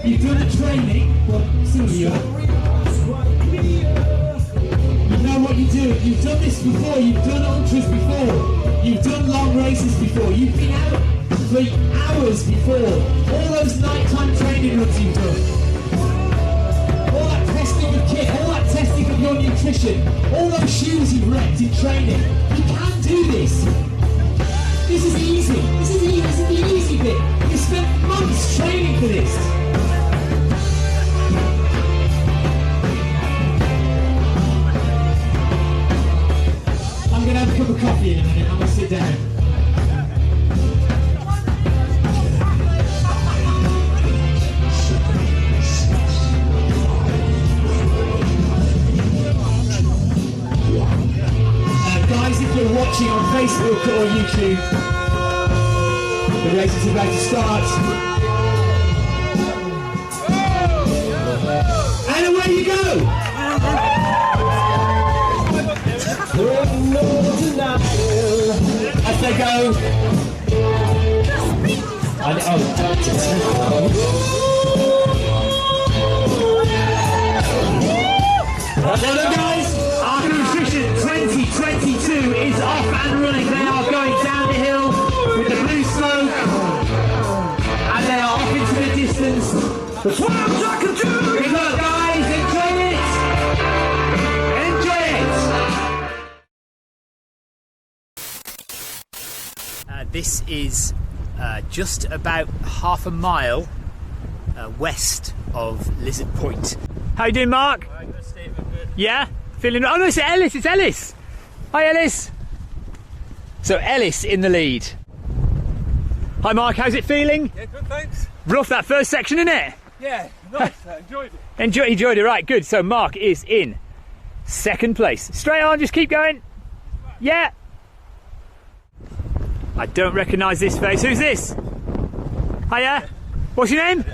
You've done a training, well, some of you have. You know what you do. You've done this before. You've done ultras before. You've done long races before. You've been out for hours before. All those nighttime training runs you've done. All that testing of kit, all that testing of your nutrition, all those shoes you've wrecked in training. You can do this. This is easy. This is the easy bit. You spent months training for this. I'm going to have a cup of coffee in a minute. I'm going to sit down. Guys, if you're watching on Facebook or YouTube, the race is about to start. And away you go! As they go. Well done, guys! Arc of Attrition 2022 is off and running. They are going down the hill with the blue smoke, and they are off into the distance. That's what I'm talking to! Good luck, guys! Enjoy it! Enjoy it! This is just about half a mile west of Lizard Point. How you doing, Mark? Right, good, Steve, good. Yeah? Feeling... Oh no, it's Ellis, it's Ellis! Hi, Ellis! So, Ellis in the lead. Hi, Mark, how's it feeling? Yeah, good, thanks. Rough that first section, innit? Yeah, nice, enjoyed it. Enjoyed it, right, good. So, Mark is in second place. Straight on, just keep going. Yeah! I don't recognise this face. Who's this? Hiya! What's your name?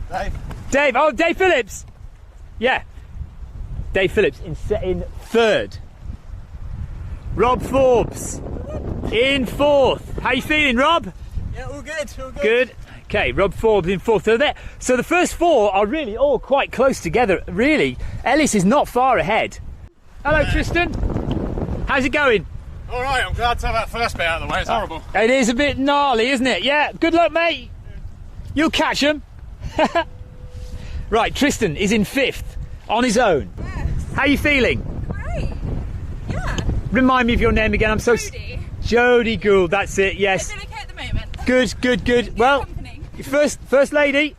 Dave. Dave, oh, Dave Phillips! Yeah. Dave Phillips in third. Rob Forbes in fourth. How you feeling, Rob? Yeah, all good, all good. Good. Okay, Rob Forbes in fourth. So the first four are really all quite close together. Really, Ellis is not far ahead. Hello, Tristan. How's it going? All right, I'm glad to have that first bit out of the way. It's horrible. It is a bit gnarly, isn't it? Yeah. Good luck, mate. You'll catch them. Right, Tristan is in fifth on his own. Yes. How are you feeling? Great. Yeah. Remind me of your name again. I'm so. Jodie. Jodie Gould. That's it. Yes. I'm doing okay at the moment. Good. Good Well, company. first lady.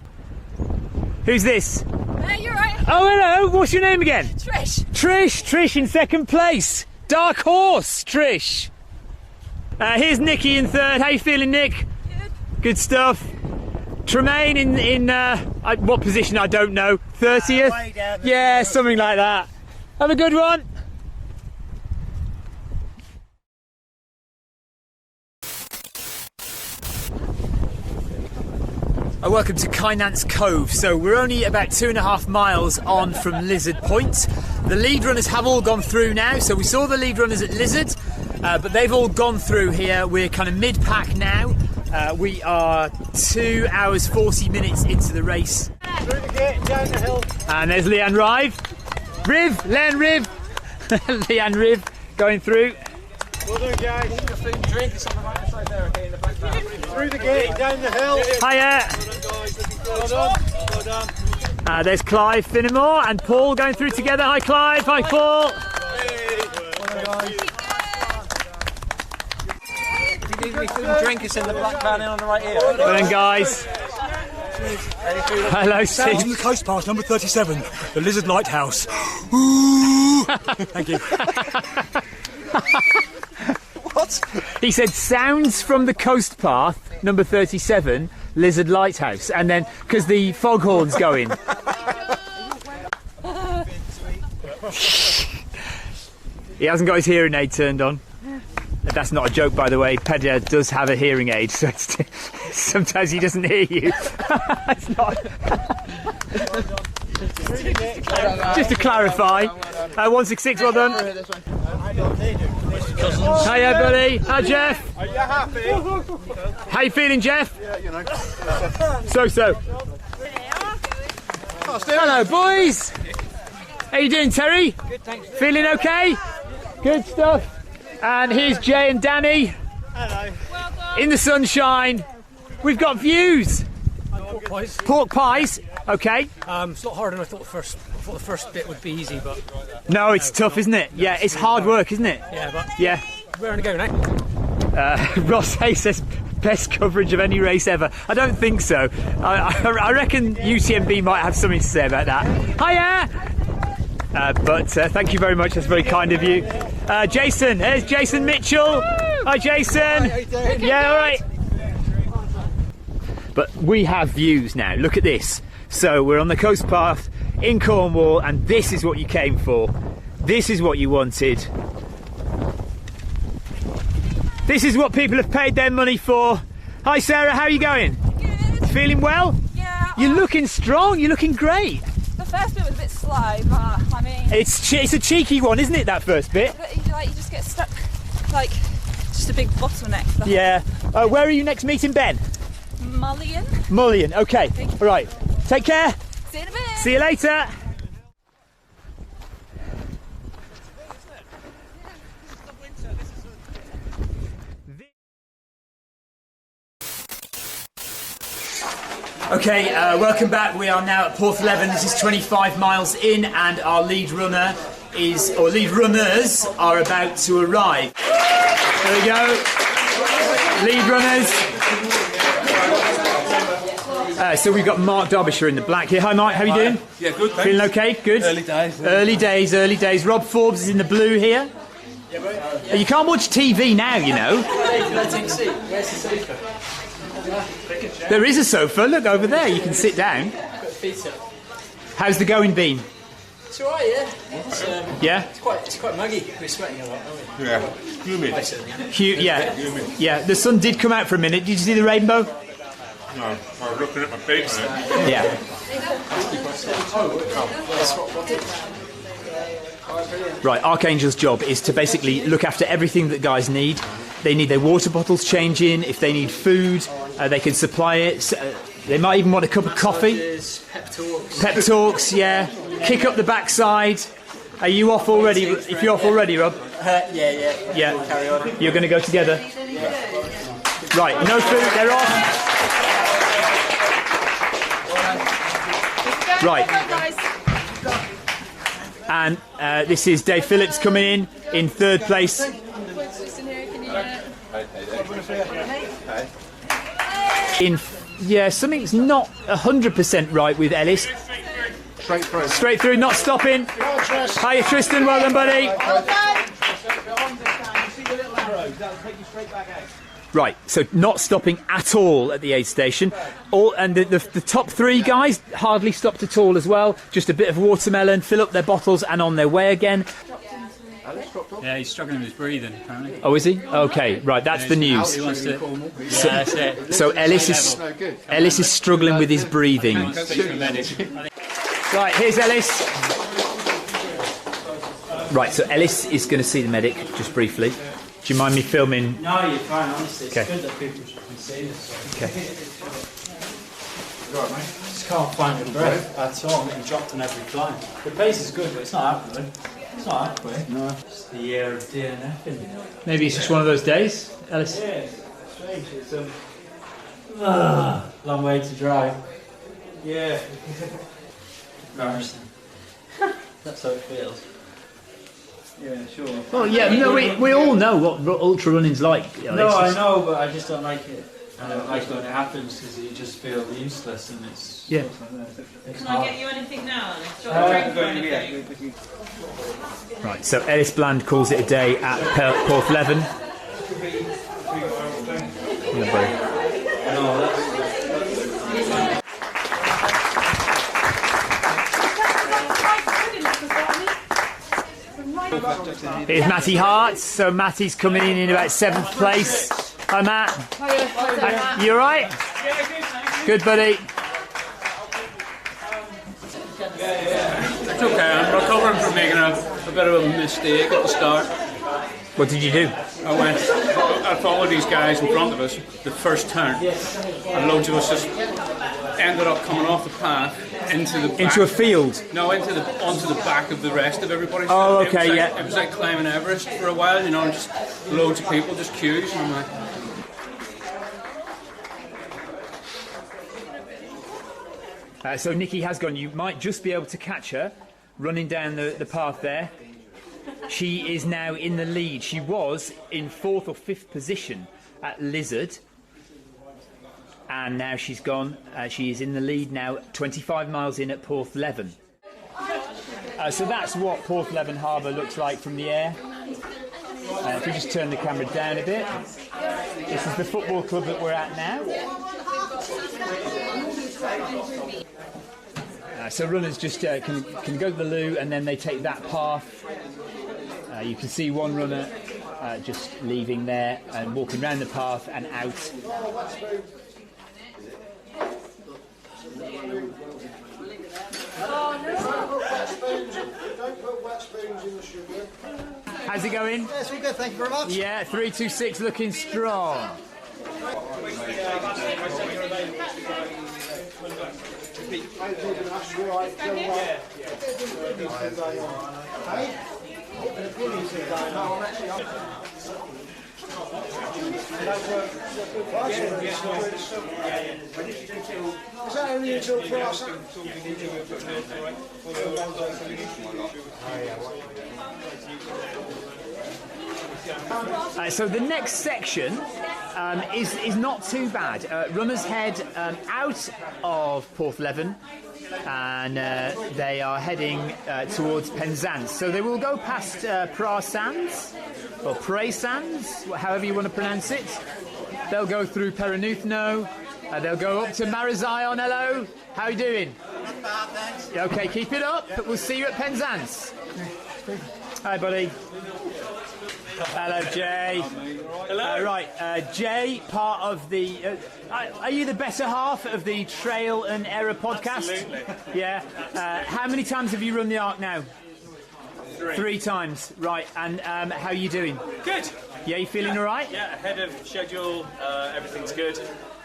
Who's this? You're right. Oh, hello. What's your name again? Trish. Trish in second place. Dark horse, Trish. Here's Nicky in third. How you feeling, Nick? Good. Good stuff. Tremaine in what position? I don't know. 30th? Way down the Yeah, something like that. Have a good one. Welcome to Kynance Cove. So we're only about 2.5 miles on from Lizard Point. The lead runners have all gone through now. So we saw the lead runners at Lizard, but they've all gone through here. We're kind of mid-pack now. We are 2 hours 40 minutes into the race. Through the gate, down the hill. And there's Leanne Riv, Leanne Riv going through. Well done, guys. Just food and drink is on the right side there, okay, in the back. Through the gate, down the hill. Hiya. Well done, well done. There's Clive Finnemore and Paul going through together. Hi Clive, hi Paul. If you need any food and drink, it's in the black van on the right here. Well done, guys. Hello, Sounds from Steve. the coast pass, number 37, the Lizard Lighthouse. Ooh. Thank you. What? He said sounds from the coast path, number 37, Lizard Lighthouse, and then because the foghorn's going. He hasn't got his hearing aid turned on. That's not a joke, by the way. Pedro does have a hearing aid, so sometimes he doesn't hear you. It's not. Just to clarify. 166, well done. Hiya, buddy. Hi, Jeff. Are you happy? How you feeling, Jeff? Yeah, you know. So. Hello, boys. How you doing, Terry? Good, thanks. Feeling okay? Good stuff. And here's Jay and Danny. Hello. In the sunshine. We've got views. Pork pies. Pork pies. Okay. It's a lot harder than I thought the first bit would be easy, but No, it's tough, isn't it? Yeah, it's hard work, isn't it? yeah, but Yeah. we're going to go now. Ross Hayes says best coverage of any race ever. I don't think so. I reckon UTMB might have something to say about that. Hiya! But thank you very much. That's very kind of you. Jason, there's Jason Mitchell. Hi, Jason. Hi, how you doing? Yeah, all right. But we have views now. Look at this. So we're on the coast path in Cornwall, and this is what you came for. This is what you wanted. This is what people have paid their money for. Hi, Sarah. How are you going? Good. Feeling well? Yeah. You're looking strong. You're looking great. The first bit was a bit slow, but I mean, It's a cheeky one, isn't it? That first bit. but you just get stuck, like just a big bottleneck. For the Yeah. Where are you next meeting Ben? Mullion. Mullion. Okay. All right. Take care. See you in a bit. See you later. Okay, welcome back. We are now at Porthleven. This is 25 miles in, and our lead runner lead runners are about to arrive. There we go. Lead runners. So we've got Mark Derbyshire in the black here. Hi, Mark. How are you doing? Yeah, good, thanks. Feeling okay? Good. Early days. Early days. Early days. Rob Forbes is in the blue here. You can't watch TV now, you know. There is a sofa. Look over there. You can sit down. How's the going been? It's alright, yeah. Yeah. It's quite muggy. We're sweating a lot, aren't we? Yeah. Humid. Yeah. Yeah. The sun did come out for a minute. Did you see the rainbow? No, I was looking at my feet on it. Yeah. Right, Archangel's job is to basically look after everything that guys need. They need their water bottles changing. If they need food, they can supply it. They might even want a cup of coffee. Pep talks. Pep talks, yeah. Kick up the backside. Are you off already? If you're off already, Rob? Yeah. Yeah. We'll carry on. You're going to go together? Right, no food, they're off. Right. And this is Dave Phillips coming in third place. Something's not 100% right with Ellis. Straight through, not stopping. Hiya, Tristan, well done, buddy. Right, so not stopping at all at the aid station. And the top three guys hardly stopped at all as well. Just a bit of watermelon, fill up their bottles and on their way again. Yeah, he's struggling with his breathing, apparently. Oh, is he? Okay, right, that's the news. He wants to... Yeah, that's it. So Ellis is struggling with his breathing. Right, here's Ellis. Right, so Ellis is going to see the medic just briefly. Do you mind me filming? No, you're fine, honestly. It's Okay. good that people can see this. Okay. Right, mate. Just can't find the breath at all. I'm getting dropped on every climb. The pace is good, but it's not that good. It's not that quick. No. It's the year of DNF, isn't it? Maybe it's just one of those days, Ellis. Yeah, it's strange. It's long way to drive. Yeah. Embarrassing. That's how it feels. Yeah, sure. Well, yeah, no, we all know what ultra running's like. No, I know, but I just don't like it. I don't like when it happens because you just feel useless and it's... Yeah. It's Can I get you anything now? Do you Uh, want a drink or anything? Right, so Ellis Bland calls it a day at Porthleven. Here's Matty Hart. So Matty's coming in about 7th place. Hi, Matt. Hi, you all right? Good, buddy. It's okay, I'm recovering from making a bit of a mistake at the start. What did you do? I followed these guys in front of us, the first turn, and loads of us just ended up coming off the path into the back. Into a field. No, onto the back of the rest of everybody. Oh, So okay, it was like climbing Everest for a while, you know, and just loads of people, just queues, and I'm like... So Nikki has gone. You might just be able to catch her running down the path there. She is now in the lead. She was in 4th or 5th position at Lizard. And now she's gone. She is in the lead now, 25 miles in at Porthleven. So that's what Porthleven Harbour looks like from the air. If we just turn the camera down a bit. This is the football club that we're at now. So runners just can go to the loo, and then they take that path. You can see one runner just leaving there and walking around the path and out. Don't put wet spoons in the sugar. How's it going? Yes, we're good, thank you very much. Yeah, 326 looking strong. Is that only until class? So the next section is not too bad. Runners head out of Porthleven, and they are heading towards Penzance. So they will go past Penzance, or Penzance, however you want to pronounce it. They'll go through Perraneuthno. They'll go up to Marazion. Hello, how are you doing? Not bad, thanks. Okay, keep it up. We'll see you at Penzance. Hi, buddy. Hello, Jay. Hello. Right, Jay, part of the... are you the better half of the Trail and Error podcast? Absolutely. Yeah. How many times have you run the Arc now? 3. 3 times. Right, and how are you doing? Good. Yeah, you feeling all right? Yeah, ahead of schedule, everything's good.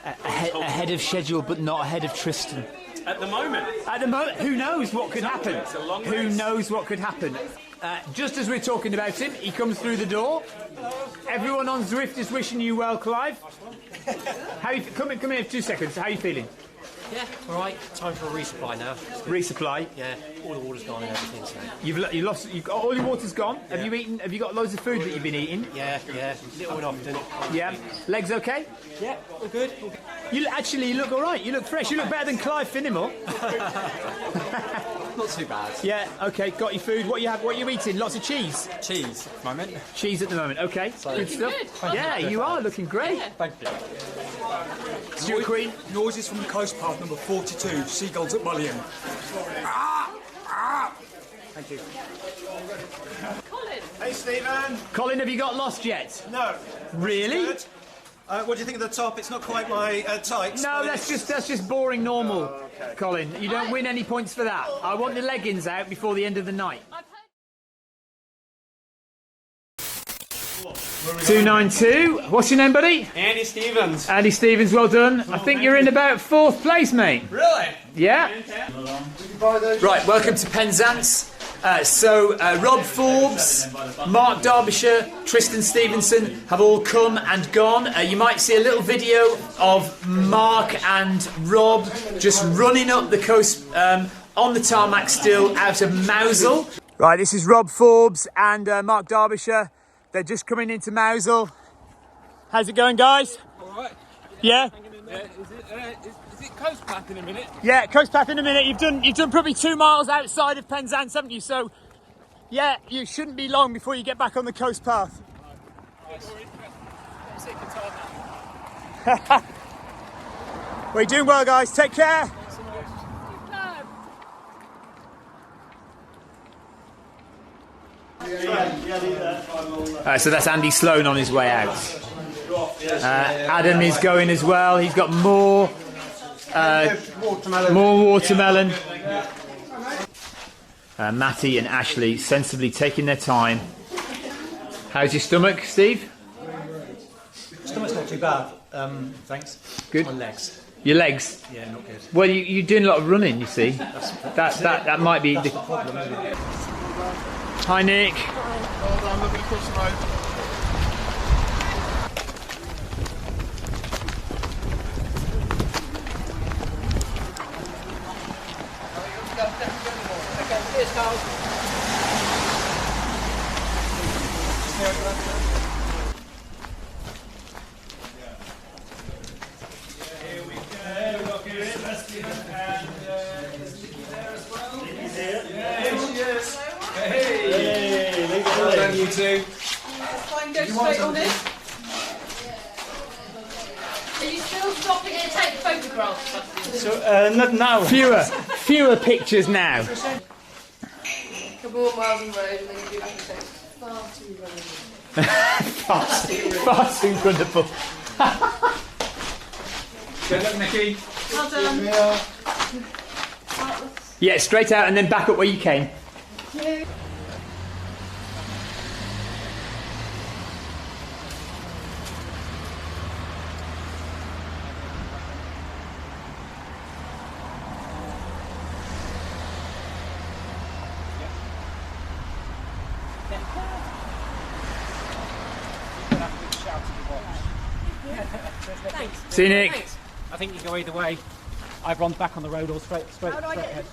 Ahead of schedule, but not ahead of Tristan. At the moment. At the moment, who knows what could happen? It's a long Who race. knows what could happen? Just as we're talking about him, he comes through the door. Everyone on Zwift is wishing you well, Clive. How you, come here for 2 seconds. How are you feeling? Yeah, all right. Time for a resupply now. Resupply. Yeah, all the water's gone and everything. So. You lost. All your water's gone. Yeah. Have you eaten? Have you got loads of food that you've been eating? Yeah, little and often. Yeah. Legs okay? Yeah, all good. You look all right. You look fresh. You look better than Clive Finnemore. Not too bad. Yeah. Okay. Got your food. What are you eating? Lots of cheese. Cheese at the moment. Cheese at the moment. Okay. Good stuff. good. Yeah, you are looking great. Thank you. Stuart Queen. Noises from the coast path number 42, seagulls at Mullion. Thank you. Colin. Hey, Stephen. Colin, have you got lost yet? No. Really? Good. What do you think of the top? It's not quite my tights. No, but that's it's- just boring normal, Colin. You don't win any points for that. I want the leggings out before the end of the night. 292. What's your name, buddy? Andy Stevens. Andy Stevens, well done. I think you're in about 4th place, mate. Really? Yeah. Right, welcome to Penzance. Rob Forbes, Mark Derbyshire, Tristan Stevenson have all come and gone. You might see a little video of Mark and Rob just running up the coast on the tarmac still out of Mousel. Right, this is Rob Forbes and Mark Derbyshire. They're just coming into Mousel. How's it going, guys? All right. Yeah? Is it coast path in a minute? Yeah, coast path in a minute. You've done probably 2 miles outside of Penzance, haven't you? So, yeah, you shouldn't be long before you get back on the coast path. Well, you're doing well, guys. Take care. So that's Andy Sloan on his way out. Adam is going as well. He's got more watermelon. Matty and Ashley sensibly taking their time. How's your stomach, Steve? Stomach's not too bad. Thanks. Good. My legs. Your legs? Yeah, not good. Well, you're doing a lot of running, you see. That might be the problem, isn't it? Hi, Nick. Well done, looking across the road. You two. Fine, go straight on it. Are you still stopping to take photographs? So, not now. Fewer pictures now. A couple more miles on the road and then you do like a far too running. Far too runnable. Good luck, Nicky. Well done. Yeah, straight out and then back up where you came. See you, Nick. Thanks. I think you go either way. I've run back on the road or straight ahead.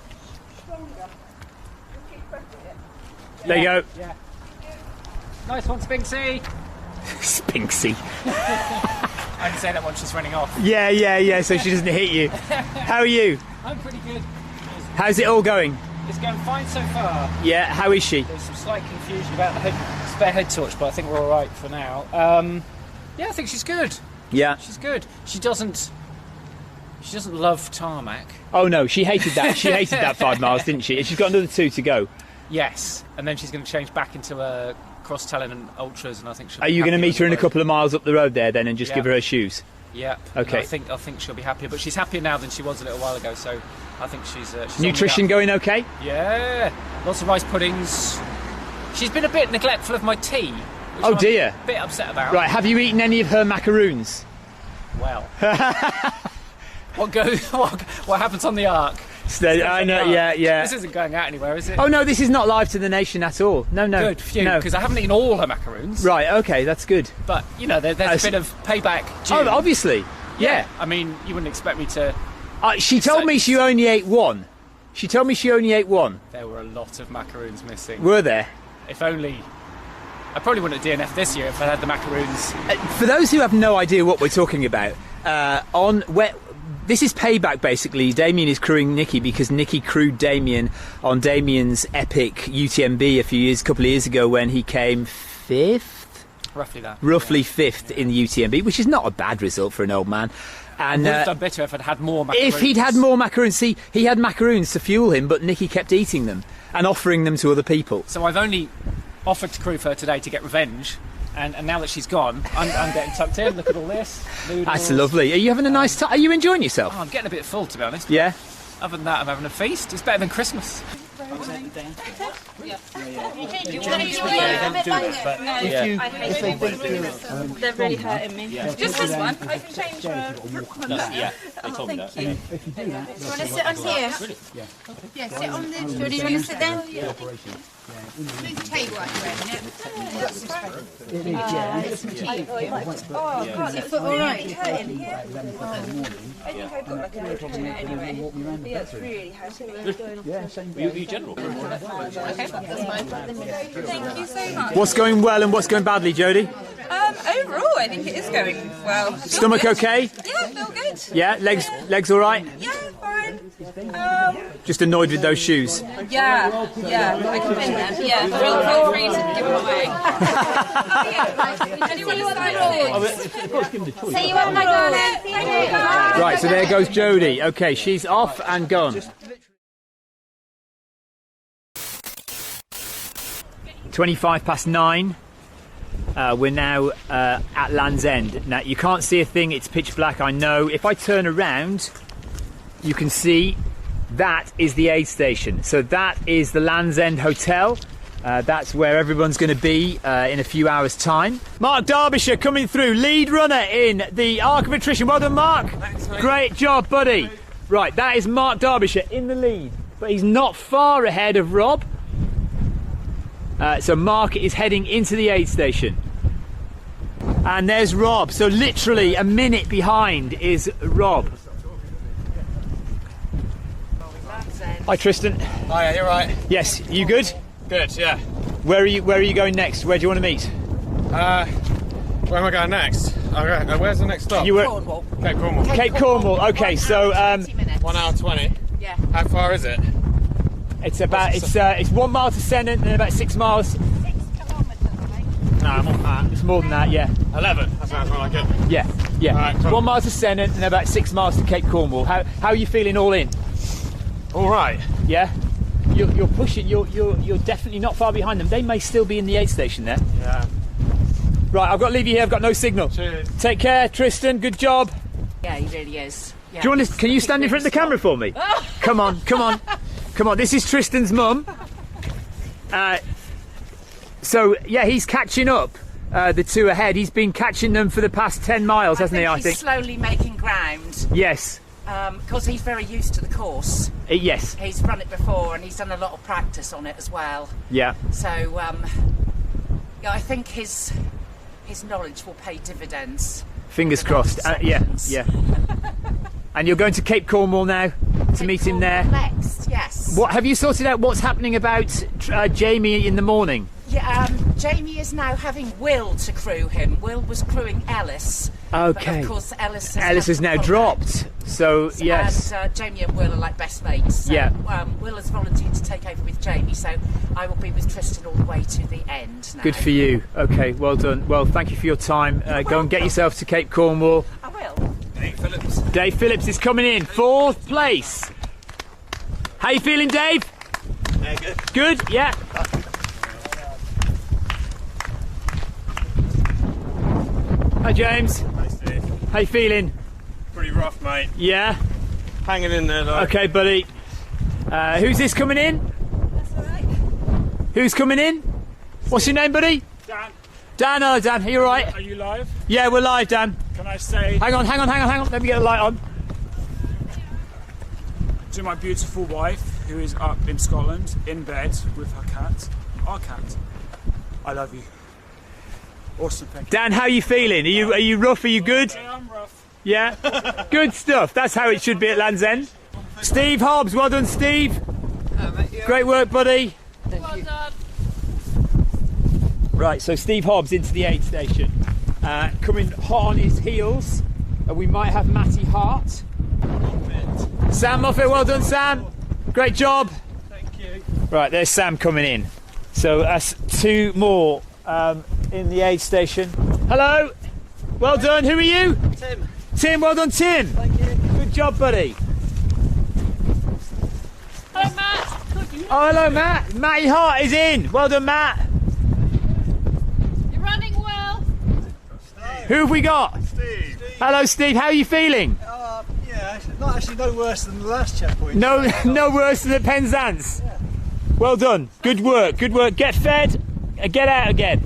There you go. Yeah. Nice one, Spinksy. Spinksy. I can say that once she's running off. Yeah, so she doesn't hit you. How are you? I'm pretty good. How's it all going? It's going fine so far. Yeah, how is she? There's some slight confusion about the spare head torch, but I think we're all right for now. Yeah, I think she's good. Yeah. She's good. She doesn't love tarmac. Oh no, she hated that. She hated that 5 miles, didn't she? And she's got another 2 to go. Yes, and then she's going to change back into a cross-telling and ultras, and I think she'll. Are you going to meet her in a couple of miles up the road there then, and just Yeah. give her her shoes? Yeah. Okay. I think she'll be happier, but she's happier now than she was a little while ago. So I think she's on the Nutrition up. going okay? Yeah, lots of rice puddings. She's been a bit neglectful of my tea. Which Oh I'm dear. A bit upset about. Right, have you eaten any of her macaroons? Well. What happens on the Arc? I know, yeah. This isn't going out anywhere, is it? Oh no, this is not live to the nation at all. No. Good, phew, no. because I haven't eaten all her macaroons. Right, okay, that's good. But, you know, there's a bit of payback due. Oh, obviously. Yeah. I mean, you wouldn't expect me to... She told me she only ate one. There were a lot of macaroons missing. Were there? If only... I probably wouldn't have DNF'd this year if I had the macaroons. For those who have no idea what we're talking about, this is payback basically. Damien is crewing Nicky because Nicky crewed Damien on Damien's epic UTMB a couple of years ago when he came 5th? Roughly that. Roughly 5th in the UTMB, which is not a bad result for an old man. And I would have done better if I'd had more macaroons. If he'd had more macaroons. See, he had macaroons to fuel him, but Nicky kept eating them and offering them to other people. So I've only offered to crew for her today to get revenge, and now that she's gone, I'm getting tucked in. Look at all this. Noodles. That's lovely. Are you having a nice time? Are you enjoying yourself? Oh, I'm getting a bit full, to be honest. Yeah. Other than that, I'm having a feast. It's better than Christmas. They're really hurting me. Just this one. I can change for... Yeah, they told me that. Thank you. Do you want to sit on here? Yeah, sit on this. Do you want to sit there? Yeah. Move the table out your way, Oh, God, your foot all right? Hurting here? I think I've got like a little bit anyway. Yeah, it's really hurting. Were you general? Okay, that's fine. Thank you so much. What's going well and what's going badly, Jodie? Overall, I think it is going well. Stomach okay? Yeah, feel good. Yeah, legs all right? Yeah, fine. Just annoyed with those shoes. Yeah, I can pin them. Yeah, feel free to give them away. Anyone See you on my Right, so there goes Jodie. Okay, she's off and gone. 9:25. We're now at Land's End. Now, you can't see a thing, it's pitch black, I know. If I turn around, you can see that is the aid station. So that is the Land's End Hotel. That's where everyone's going to be in a few hours' time. Mark Derbyshire coming through, lead runner in the Arc of Attrition. Well done, Mark. Thanks, mate. Great job, buddy. Right, that is Mark Derbyshire in the lead, but he's not far ahead of Rob. So Mark is heading into the aid station. And there's Rob. So literally a minute behind is Rob. Hi, Tristan. Hiya, you're right. Yes, you good? Good, yeah. Where are you going next? Where do you want to meet? Where am I going next? Okay, where's the next stop? You were Cornwall. Cape Cornwall. Cape Cornwall. Okay, so 20 minutes. 1 hour 20. Yeah. How far is it? it's about it's 1 mile to Sennett and then about 6 miles. 6 kilometres, I think. No, I'm on that. It's more than that, yeah. 11. That sounds more like it. Yeah. All right, cool. 1 mile to Sennett and about 6 miles to Cape Cornwall. How are you feeling all in? All right. Yeah. You're pushing. You're definitely not far behind them. They may still be in the aid station there. Yeah. Right, I've got to leave you here. I've got no signal. Cheers. Take care, Tristan. Good job. Yeah, he really is. Yeah. Do you want to? Can you stand in front of the camera for me? Come on. This is Tristan's mum. So yeah, he's catching up. The two ahead. He's been catching them for the past 10 miles, hasn't he? I He's think. slowly making ground. Yes. Because he's very used to the course. Yes. He's run it before and he's done a lot of practice on it as well. Yeah. So yeah, I think his knowledge will pay dividends. Fingers crossed. Yeah. And you're going to Cape Cornwall now to meet him there. Next, yes. What have you sorted out? What's happening about Jamie in the morning? Yeah, Jamie is now having Will to crew him. Will was crewing Ellis. Okay. But of course, Ellis has now dropped. So yes. And Jamie and Will are like best mates. So, Yeah. Will has volunteered to take over with Jamie, so I will be with Tristan all the way to the end now. Good for you. Okay, well done. Well, thank you for your time. Go and get yourself to Cape Cornwall. I will. Dave Phillips is coming in, 4th place. How you feeling, Dave? Yeah, good. Good, yeah. Hi, James. Hi, Steve. How you feeling? Pretty rough, mate. Yeah. Hanging in there, though. Okay, buddy. Who's this coming in? That's all right. Who's coming in? What's your name, buddy? Dan, Dan. Hello, Dan. Are you all right? are you live? Yeah, we're live, Dan. Can I say Hang on. Let me get the light on. to my beautiful wife, who is up in Scotland, in bed with her cat, our cat, I love you. Awesome, thank you. Dan, how are you feeling? Are you rough? Are you good? Yeah, I'm rough. Yeah? Good stuff. That's how it should be at Land's End. Steve Hobbs, well done, Steve. Great work, buddy. Well done. Right, so Steve Hobbs into the aid station. Coming hot on his heels. We might have Matty Hart. Sam Moffat, well done, Sam. Great job. Thank you. Right, there's Sam coming in. So that's 2 more in the aid station. Hello. Well done. Who are you? Tim. Tim, well done, Tim. Thank you. Good job, buddy. Hello, Matt. Oh, hello, Matt. Matty Hart is in. Well done, Matt. You're running well. Who have we got? Steve. Hello, Steve. How are you feeling? Yeah, not actually no worse than the last checkpoint. No worse than at Penzance. Yeah. Well done. Good work. Get fed. Get out again.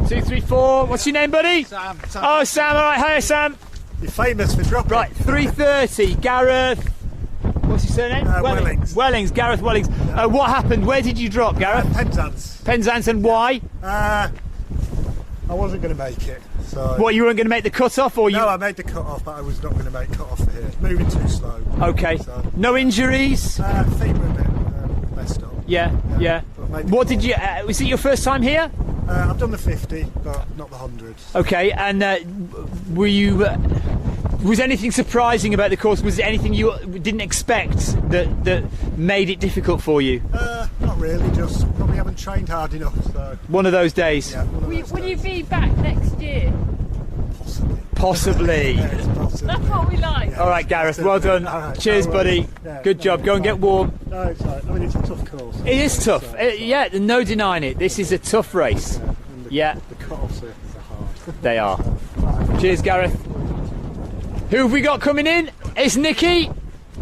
234. What's your name, buddy? Sam. Oh, Sam. All right. Hiya, Sam. You're famous for dropping. Right. 330. Gareth. What's his surname? Wellings. Gareth Wellings. What happened? Where did you drop, Gareth? Penzance. Penzance, and why? I wasn't going to make it. So. What, you weren't going to make the cut-off, or you? No, I made the cut-off, but I was not going to make cut-off for here. Moving too slow. Okay. So. No injuries? Feet were a bit messed up. Yeah. What did you? Was it your first time here? I've done the 50, but not the 100. Okay, and were you? Was anything surprising about the course? Was there anything you didn't expect that made it difficult for you? Not really. Just probably haven't trained hard enough. So. One of those days. Yeah. One of those Will you days. be back next year? Possibly. Yes, possibly. That's what we like. Yeah, All right, Gareth. Well done. All right, Cheers, no buddy. worries. Yeah, Good job. Go and get warm. No, it's all right. I mean, it's a tough course. It is tough. Yeah, no denying it. This is a tough race. Yeah, The cut-offs are hard. they are. Cheers, Gareth. Who have we got coming in? It's Nikki.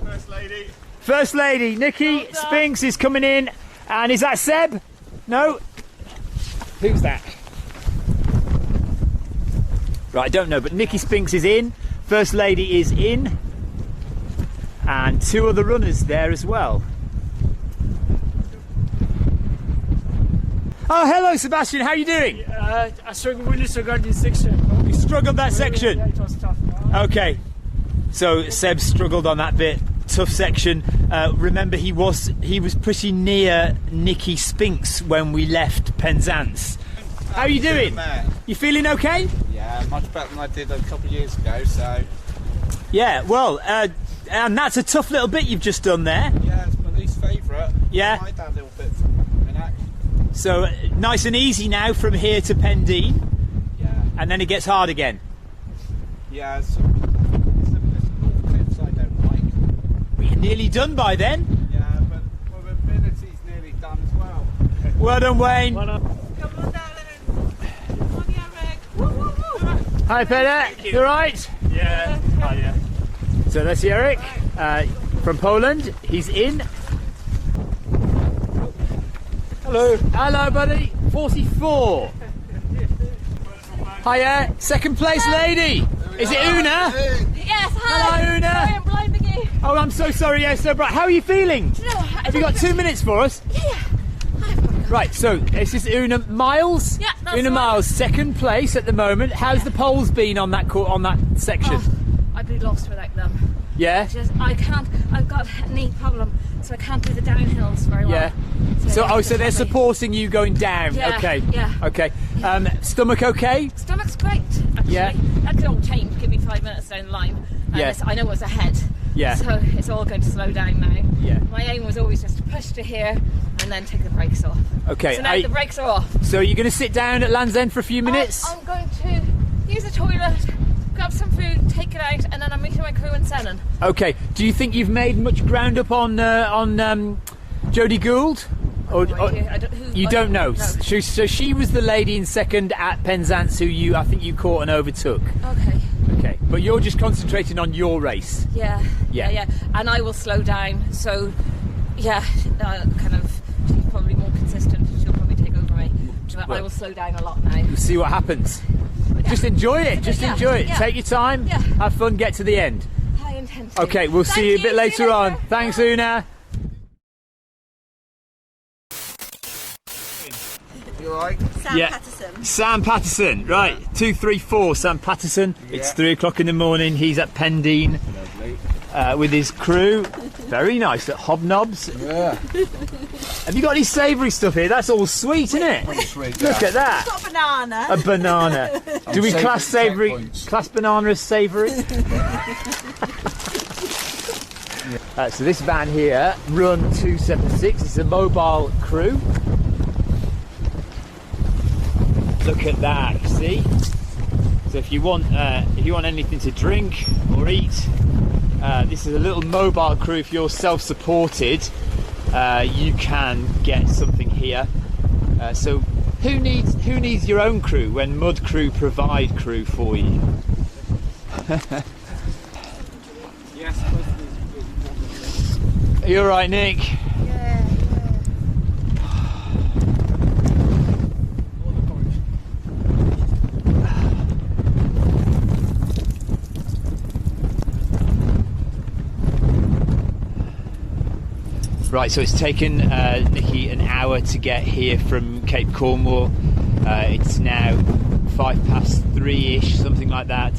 First lady. First lady, Nikki Spinks is coming in. And is that Seb? No? Who's that? Right, I don't know, but Nikki Spinks is in. First Lady is in. And 2 other runners there as well. Oh, hello, Sebastian. How are you doing? I really struggled this section. You struggled that section? Yeah, it was tough. Okay. So Seb struggled on that bit. Tough section. Remember, he was pretty near Nikki Spinks when we left Penzance. How are you doing? You feeling okay? Yeah, much better than I did a couple of years ago, so... Yeah, well, and that's a tough little bit you've just done there. Yeah, it's my least favourite. Yeah. I done a little bit from Minack. So, nice and easy now from here to Pendeen. Yeah. And then it gets hard again. Yeah, it's a north cliffs I don't like. We're nearly done by then. Yeah, but my mobility's nearly done as well. Well done, Wayne. Well done. Come on, darling. Come on, Eric. Woo, woo, woo. Hi, Peter. You alright? Yeah. Oh, yeah. So that's Eric from Poland. He's in. Hello. Hello, buddy. 44. Hiya. Second place lady. Is it Una? Yes, hi. Hello, Una. Sorry, I'm blinding you. Oh, I'm so sorry. Yeah, so bright. How are you feeling? Do you know what? Have you got 2 minutes for us? Yeah. Right, so this is Una Miles. Yeah, that's Una right. Miles, second place at the moment. How's the polls been on that section? Oh, I'd be lost without them. Yeah. I can't. I've got a knee problem, so I can't do the downhills very well. Yeah. So they're supporting you going down. Yeah, Okay. yeah. Okay. Stomach okay? Stomach's great. Actually. Yeah. That could all change. Give me 5 minutes down the line. And Yeah. I know what's ahead. Yeah. So it's all going to slow down now. Yeah. My aim was always just to push to here and then take the brakes off. Okay. So now the brakes are off. So you're going to sit down at Land's End for a few minutes? I'm going to use the toilet, grab some food, take it out, and then I'm meeting my crew in Senan. Okay. Do you think you've made much ground up on Jodie Gould? Or, you don't know. No. So she was the lady in second at Penzance who I think you caught and overtook. Okay. Okay. But you're just concentrating on your race. Yeah. Yeah. And I will slow down. So, yeah, kind of. She's probably more consistent. She'll probably take over me. But I will slow down a lot now. We'll see what happens. Yeah. Just enjoy it. Just Yeah. enjoy it. Yeah. Take your time. Yeah. Have fun. Get to the end. I intend to. Okay. We'll see you a bit later on. Thanks, Una. You alright? Sam Yeah. Patterson. Sam Patterson, right, 234 Sam Patterson. It's 3 o'clock in the morning. He's at Pendeen with his crew. Very nice, at Hobnobs. Yeah. Have you got any savoury stuff here? That's all sweet, isn't it? Sweet, Look at that. Got a banana. A banana. Do we class banana as savoury? So this van here, Run 276, it's a mobile crew. Look at that, you see? So if you want anything to drink or eat, this is a little mobile crew. If you're self-supported, you can get something here. So who needs your own crew when MudCrew provide crew for you? Yes. Are you alright, Nick? Right, so it's taken Nikki an hour to get here from Cape Cornwall. It's now 3:05-ish, something like that.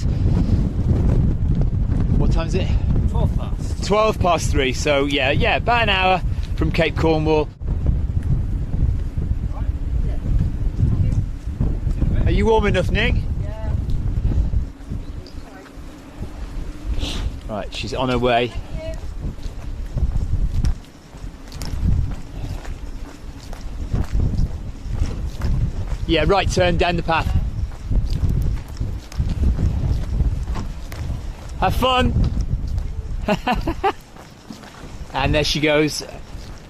What time is it? 12 past. 3:12. So yeah, about an hour from Cape Cornwall. Are you warm enough, Nick? Yeah. Right, she's on her way. Yeah, right turn down the path. Have fun. And there she goes,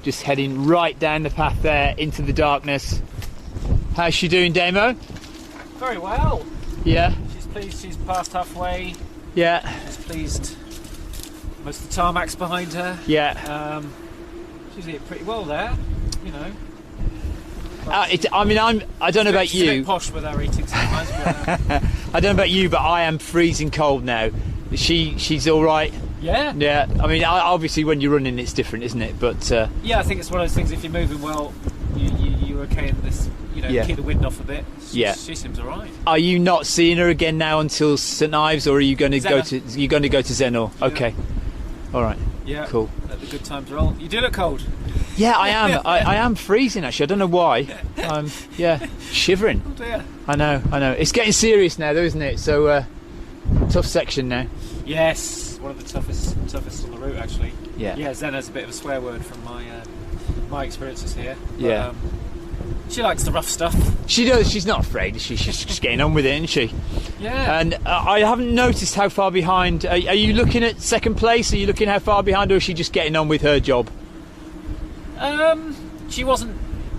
just heading right down the path there into the darkness. How's she doing, Damo? Very well. Yeah. She's pleased she's past halfway. Yeah. She's pleased most of the tarmac's behind her. Yeah. She's doing pretty well there. you know. I mean, I don't know about She's a bit you. posh with our eating sometimes. But, I don't know about you, but I am freezing cold now. She's all right. yeah. Yeah. I mean, obviously when you're running, it's different, isn't it? But Yeah, I think it's one of those things. If you're moving well, you're okay in this. You know, Yeah. keep the wind off a bit. Yeah. She seems all right. are you not seeing her again now until St Ives, or are you going to go to? Zena. You're going to go to Zenor? Yeah. Okay. All right. Yeah. Cool. Let the good times roll. You do look cold. Yeah, I am. I am freezing actually. I don't know why. I'm shivering. Oh dear. I know. It's getting serious now, though, isn't it? So tough section now. Yes, one of the toughest on the route actually. Yeah. Yeah, Zena's a bit of a swear word from my experiences here. But, Yeah. she likes the rough stuff. She does. She's not afraid. She's just getting on with it, isn't she? Yeah. And I haven't noticed how far behind. Are you looking at second place? Are you looking how far behind, or is she just getting on with her job? She wasn't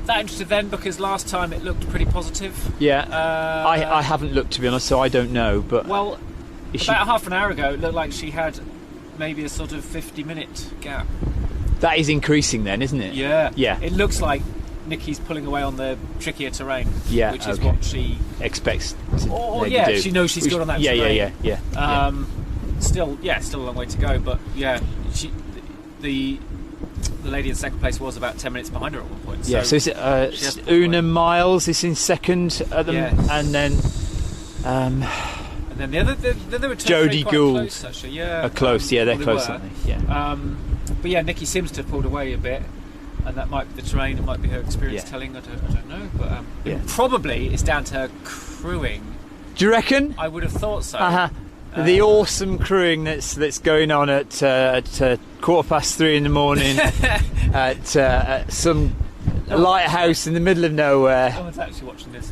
that interested then because last time it looked pretty positive. Yeah. I haven't looked, to be honest, so I don't know. But Well, is she, about half an hour ago, it looked like she had maybe a sort of 50-minute gap. that is increasing then, isn't it? Yeah. Yeah. It looks like Nikki's pulling away on the trickier terrain. Yeah, Which is okay. what she. Expects. To maybe Yeah, do. she knows she's good on that Yeah, terrain. yeah. Still a long way to go, but yeah, the lady in second place was about 10 minutes behind her at one point. Yeah. So is it she has to pull Una away. Miles is in second at the Yes. and then And then the other, they were Jodie quite Gould. close, actually. Yeah, are close. Yeah, they're well, close, were. aren't they? Yeah. But yeah, Nikki seems to have pulled away a bit, and that might be the terrain, it might be her experience Yeah. telling. I don't know, but Yeah. probably it's down to her crewing. Do you reckon? I would have thought so. The awesome crewing that's going on at 3:15 in the morning at some lighthouse in the middle of nowhere. No one's actually watching this.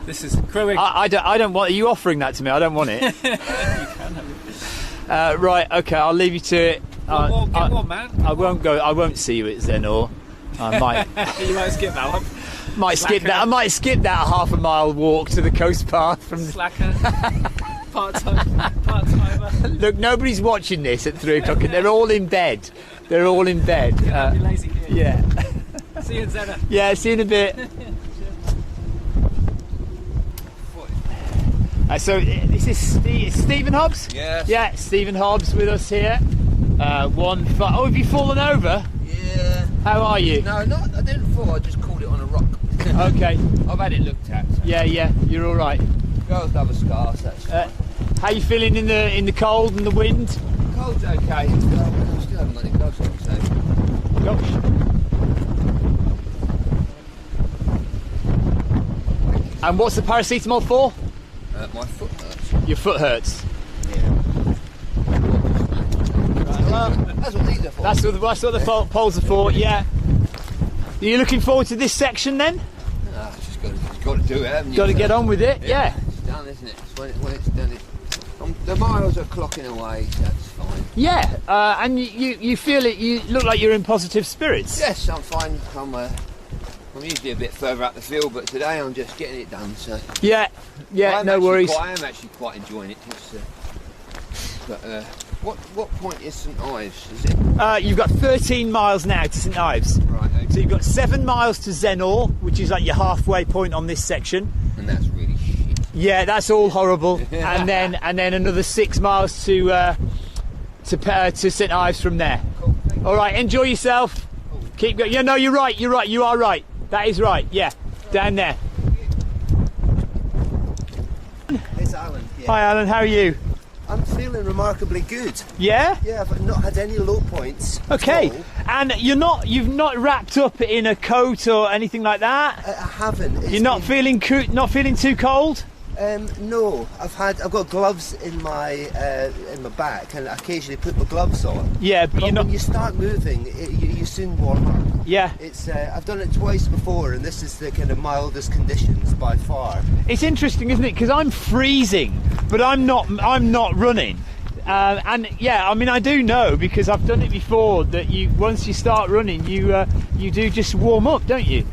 This is crewing. I don't want. Are you offering that to me? I don't want it. You can have it. Right. Okay. I'll leave you to it. Get one, man. I won't go. I won't see you at Zenor. I might. You might skip that one. Skip that. I might skip that half-a-mile walk to the coast path from. Slacker. Part-timer. Look, nobody's watching this at 3 o'clock, and they're all in bed. They're all in bed. You lazy kid. Yeah. See you in Zena. Yeah. See you in a bit. So this is Stephen Hobbs? Yes. Yeah, Stephen Hobbs with us here. Oh, have you fallen over? Yeah. How are you? No, I didn't fall. I just caught it on a rock. Okay. I've had it looked at. So. Yeah, you're all right. Girls have a scar, so that's fine. How you feeling in the cold and the wind? Cold's okay. I still haven't got any gloves on, so. Gosh. And what's the paracetamol for? My foot hurts. Your foot hurts. Yeah. That's what these are for. That's what the poles are for. Yeah. Are you looking forward to this section then? No, just got to do it, haven't you? Got to get on with it. Yeah. It's done, isn't it? When it's done, the miles are clocking away, so that's fine. Yeah. And you feel it. You look like you're in positive spirits. Yes, I'm fine. I'm usually a bit further up the field, but today I'm just getting it done. So. Yeah. No worries. I am actually quite enjoying it. But what point is St Ives? Is it? You've got 13 miles now to St Ives. Right. Okay. So you've got 7 miles to Zenor, which is like your halfway point on this section. And that's really shit. Yeah, that's all horrible. and then another 6 miles to St Ives from there. Cool. All right, enjoy yourself. Cool. Keep going. Yeah, no, you're right. You are right. That is right. Yeah, down there. It's Alan. Yeah. Hi, Alan. How are you? I'm feeling remarkably good. Yeah. Yeah, I've not had any low points. Okay. at all. And you've not wrapped up in a coat or anything like that. I haven't. It's You're not been- feeling too cold. No, I've got gloves in my back, and I occasionally put my gloves on. Yeah, but you're not. When you start moving, you soon warm up. Yeah. It's I've done it twice before, and this is the kind of mildest conditions by far. It's interesting, isn't it? Because I'm freezing, but I'm not running. And yeah, I mean, I do know because I've done it before that once you start running, you do just warm up, don't you?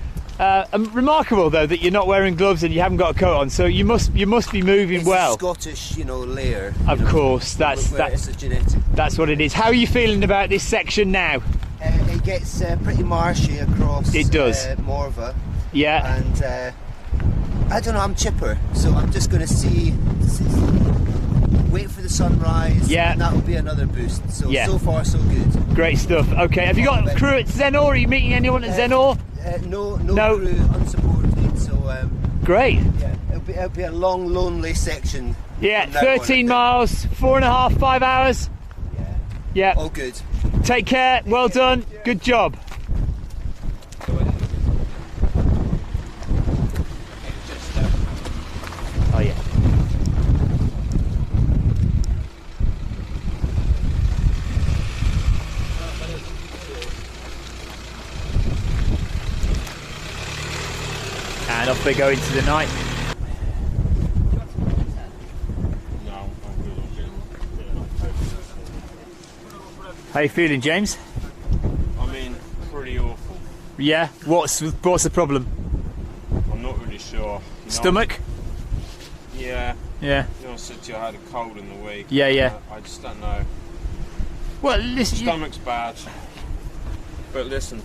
Remarkable though that you're not wearing gloves and you haven't got a coat on, so you must be moving It's well. a Scottish, layer. Of course, that's it's a genetic. that's what it is. How are you feeling about this section now? It gets pretty marshy across. It does. Morva. Yeah. And I don't know. I'm chipper, so I'm just going to wait for the sunrise. Yeah. And that will be another boost. So Yeah. so far so good. Great stuff. Okay. Have you got crew at Zenor? Are you meeting anyone at Zenor? No No. crew, unsupported. So Great. yeah, it'll be a long, lonely section. Yeah. from now on, 13 miles, 4.5, 5 hours. Yeah. All good. Take care. Well done. Good job. Oh yeah. And off they go into the night. How you feeling, James? I mean, pretty awful. Yeah. What's the problem? I'm not really sure. Stomach? Yeah. Yeah. You know, I said to you I had a cold in the week. Yeah, yeah. I just don't know. Well, listen. Stomach's bad. But listen,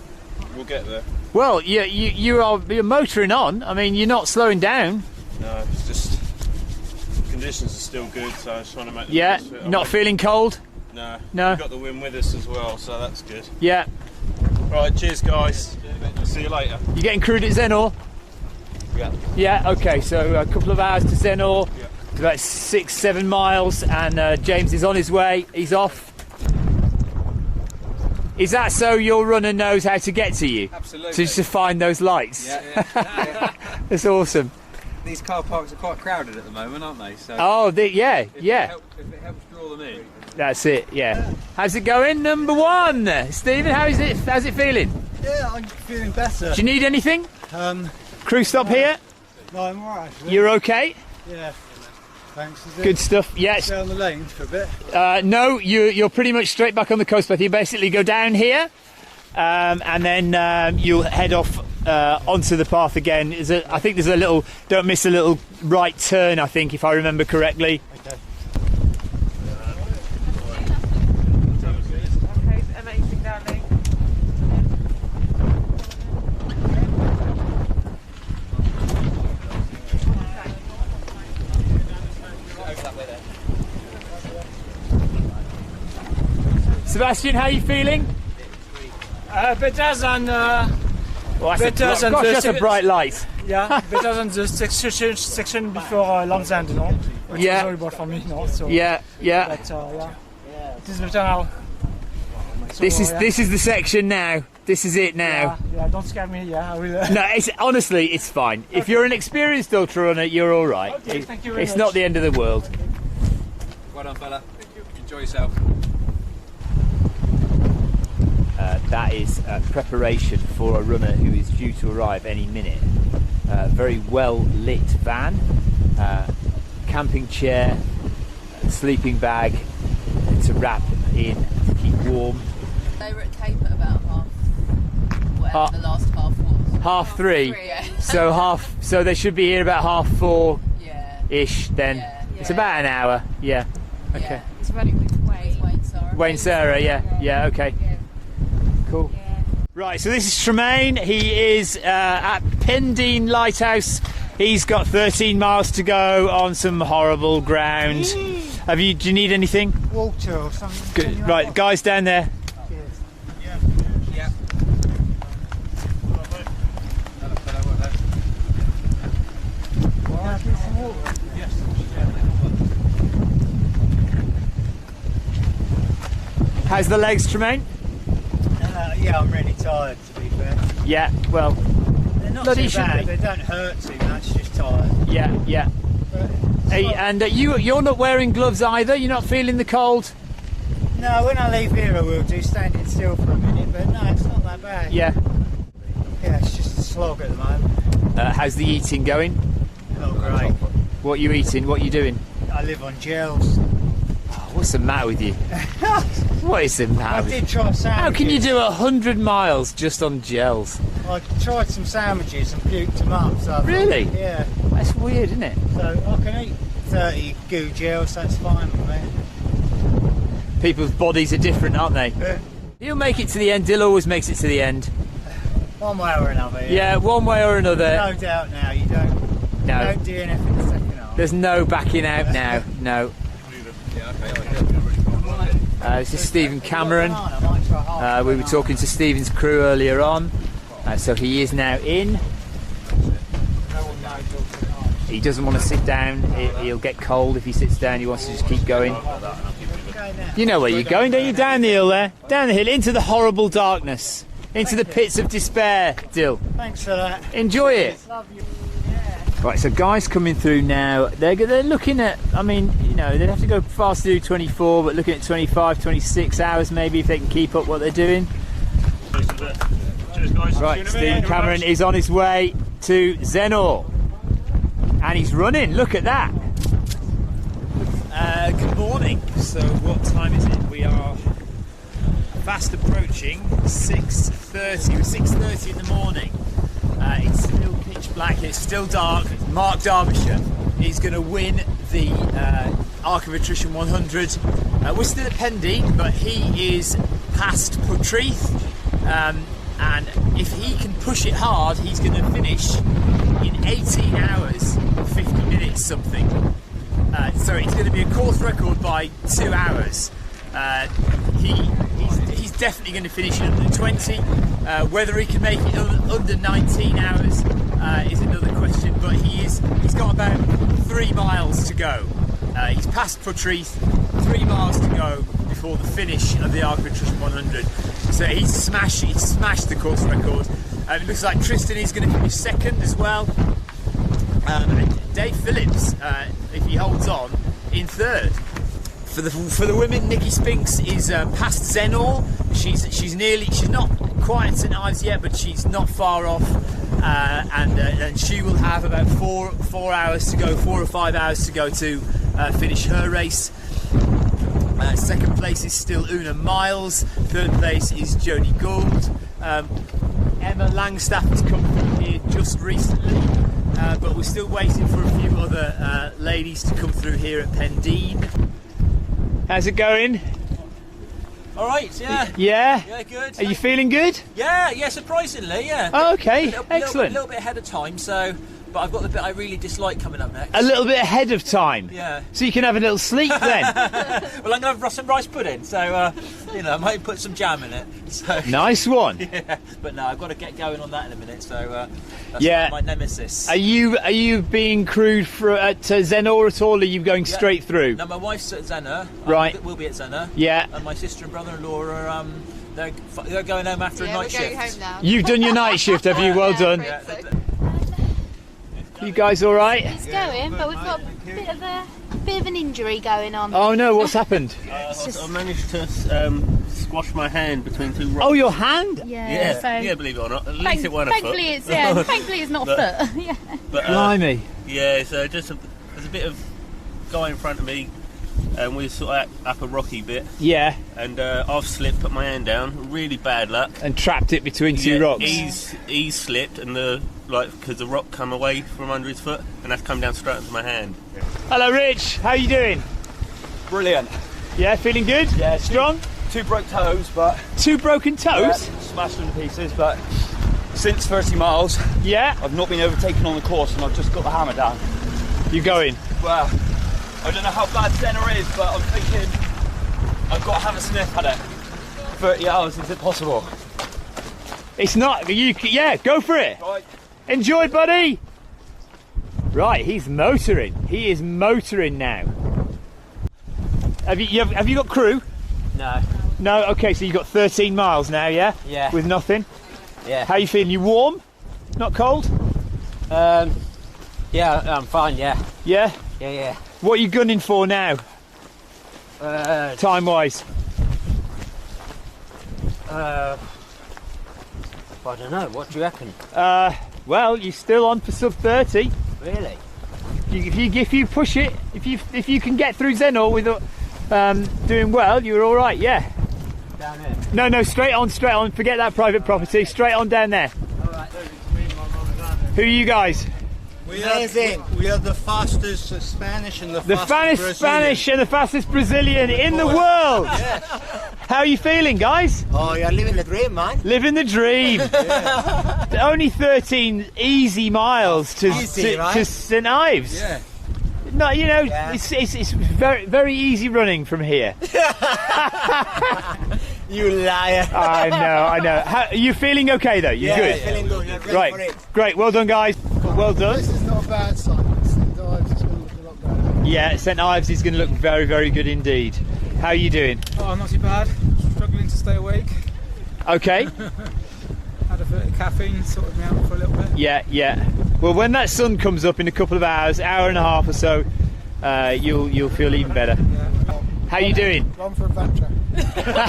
we'll get there. Well, you're motoring on. I mean, you're not slowing down. No, it's just conditions are still good, so I was trying to make the Yeah. most of it. Not feeling cold. No. No. We've got the wind with us as well, so that's good. Yeah. Right, cheers, guys. See you later. You getting crewed at Zenor? Yeah. Yeah. Okay. So a couple of hours to Zenor. Yeah. It's about 6-7 miles, and James is on his way. He's off. Is that so your runner knows how to get to you? Absolutely. So just to find those lights? Yeah. That's awesome. These car parks are quite crowded at the moment, aren't they? So Oh, yeah, if yeah. If it helps draw them in. That's it, yeah. How's it going? Number one. Stephen, how's it feeling? Yeah, I'm feeling better. Do you need anything? Crew stop here? No, I'm alright actually. You're okay? Yeah. Thanks. Is it Good stuff. Yes. Stay on the lane for a bit. No, you're pretty much straight back on the coast path. You basically go down here, and then you'll head off onto the path again. I think there's a little. Don't miss a little right turn. I think, if I remember correctly. Okay. Okay, amazing, darling. Sebastian, how are you feeling? Better than. Better than gosh, that's a bright light. Yeah, better than the section before Landsend, you know. Which Yeah. was horrible for me, you know. So, Yeah, yeah. But yeah, it is better now. So, This is the section now. This is it now. Yeah, don't scare me. Yeah, I will. No, honestly, it's fine. If you're an experienced ultra runner, you're all right. Okay, thank you very It's much. not the end of the world. Well done, fella. Enjoy yourself. That is preparation for a runner who is due to arrive any minute. Very well lit van, camping chair, sleeping bag to wrap in to keep warm. They were at Cape at about whatever the last half was. Half three. Yeah. So they should be here about 4:30 ish. Then Yeah. it's about an hour. Yeah. Okay. Yeah. It's running with Wayne Sarah. Wayne Sarah. Yeah. Okay. Cool. Right, so this is Tremaine. He is at Pendeen Lighthouse. He's got 13 miles to go on some horrible ground. Do you need anything? Water or something. Good. Right, guys down there. Yeah. How's the legs, Tremaine? Yeah, I'm really tired to be fair. Yeah, well, They're not bloody too should bad. be. They don't hurt too much, just tired. Yeah. Hey, and you're not wearing gloves either. You're not feeling the cold. No, when I leave here I will do standing still for a minute, but no, it's not that bad. Yeah. Yeah, it's just a slog at the moment. How's the eating going? Not great. What are you eating? What are you doing? I live on gels. What's the matter with you? What is the matter I with you? did try sandwiches. How can you do 100 miles just on gels? I tried some sandwiches and puked them up. So I thought, Really? yeah. That's weird, isn't it? So I can eat 30 goo gels, that's fine with me. People's bodies are different, aren't they? He'll make it to the end. Dill always makes it to the end. One way or another. Yeah, one way or another. No doubt now. You don't DNF in the second half. There's no backing out now. No. This is Stephen Cameron. We were talking to Stephen's crew earlier on. So he is now in. He doesn't want to sit down. He'll get cold if he sits down. He wants to just keep going. You know where you're going, don't you? Down the hill there. Down the hill, into the horrible darkness. Into the pits of despair, Dill. Thanks for that. Enjoy it. Love you. Right, so guys coming through now. They're looking at, I mean, you know, they'd have to go fast to do 24, but looking at 25, 26 hours maybe if they can keep up what they're doing. Cheers, guys. Right, Stephen Cameron is on his way to Zenor. And he's running, look at that. Good morning. So what time is it? We are fast approaching 6:30. We're 6:30 in the morning. It's still pitch black, it's still dark. Mark Derbyshire is going to win the Arc of Attrition 100. We're still at Pendeen, but he is past Porthleven. And if he can push it hard, he's going to finish in 18 hours, 50 minutes something. So it's going to be a course record by 2 hours. He's definitely going to finish in under 20. Whether he can make it under 19 hours is another question, but he's got about 3 miles to go. He's past Porthleven, 3 miles to go before the finish of the Arc of Attrition 100. So he's smashed the course record. It looks like Tristan is going to finish second as well. And Dave Phillips, if he holds on, in third. For the women, Nikki Spinks is past Zenor. She's not quite at St Ives yet, but she's not far off. And she will have about 4 hours to go, 4 or 5 hours to go to finish her race. Second place is still Una Miles. Third place is Jodie Gould. Emma Langstaff has come through here just recently, but we're still waiting for a few other ladies to come through here at Pendeen. How's it going? All right, yeah. Yeah? Yeah, good. Are you feeling good? Yeah, surprisingly, yeah. Oh, okay, excellent. A little bit ahead of time, so... But I've got the bit I really dislike coming up next. A little bit ahead of time? Yeah. So you can have a little sleep then? Well, I'm going to have some rice pudding, so, you know, I might put some jam in it. So. Nice one. Yeah, but no, I've got to get going on that in a minute, so that's my nemesis. Are you being crewed at Zenor at all, or are you going straight through? No, my wife's at Zenor. Right. We'll be at Zenor. Yeah. And my sister and brother-in-law are, they're going home after a night shift. Going home now. You've done your night shift, have you? Well done. You guys all right? It's going, but we've got a bit of an injury going on. Oh no, what's happened? I managed to squash my hand between 2 rocks. Oh, your hand? Yeah, believe it or not. At least it wasn't a foot. Thankfully it's not a foot. Yeah. But, Blimey. Yeah, so there's a bit of guy in front of me, and we're sort of up a rocky bit. Yeah. And I've slipped, put my hand down, really bad luck. And trapped it between 2 rocks. He's slipped, and because the rock come away from under his foot, and that's come down straight into my hand. Hello, Rich. How you doing? Brilliant. Yeah, feeling good? Yeah. Strong? 2 broke toes, but... 2 broken toes? Yeah, smashed them to pieces, but since 30 miles, I've not been overtaken on the course, and I've just got the hammer down. You going? Well, I don't know how bad Zenor is, but I'm thinking I've got to have a sniff at it. 30 hours, is it possible? It's not. Yeah, go for it. Right. Enjoy, buddy. Right, he's motoring. He is motoring now. Have you got crew? No. No. Okay, so you've got 13 miles now, yeah? Yeah. With nothing. Yeah. How you feeling? You warm? Not cold? Yeah, I'm fine. Yeah. Yeah. Yeah. What are you gunning for now? Time-wise. I don't know. What do you reckon? Well, you're still on for sub 30. Really? If you push it, if you can get through Zenor without doing well, you're all right. Yeah. Down here. No, straight on. Forget that private property. Straight on down there. All right. Who are you guys? We are the fastest Spanish and the fastest fastest Spanish and the fastest Brazilian in the world. Yes. How are you feeling, guys? Oh, you're living the dream, man. Living the dream. Only 13 easy miles to St Ives. Yeah. No, you know, it's very, very easy running from here. You liar. I know. How, are you feeling okay though? You're good? Feeling good. You're ready Right, for it. great. Well done, guys. Well done. This is not a bad sign. St Ives is going to look a lot better. Yeah, St Ives is going to look very, very good indeed. How are you doing? Oh, not too bad. Struggling to stay awake. Okay. Had a bit of caffeine, sorted me out for a little bit. Yeah. Well, when that sun comes up in a couple of hours, hour and a half or so, you'll feel even better. How are you doing? Run for adventure.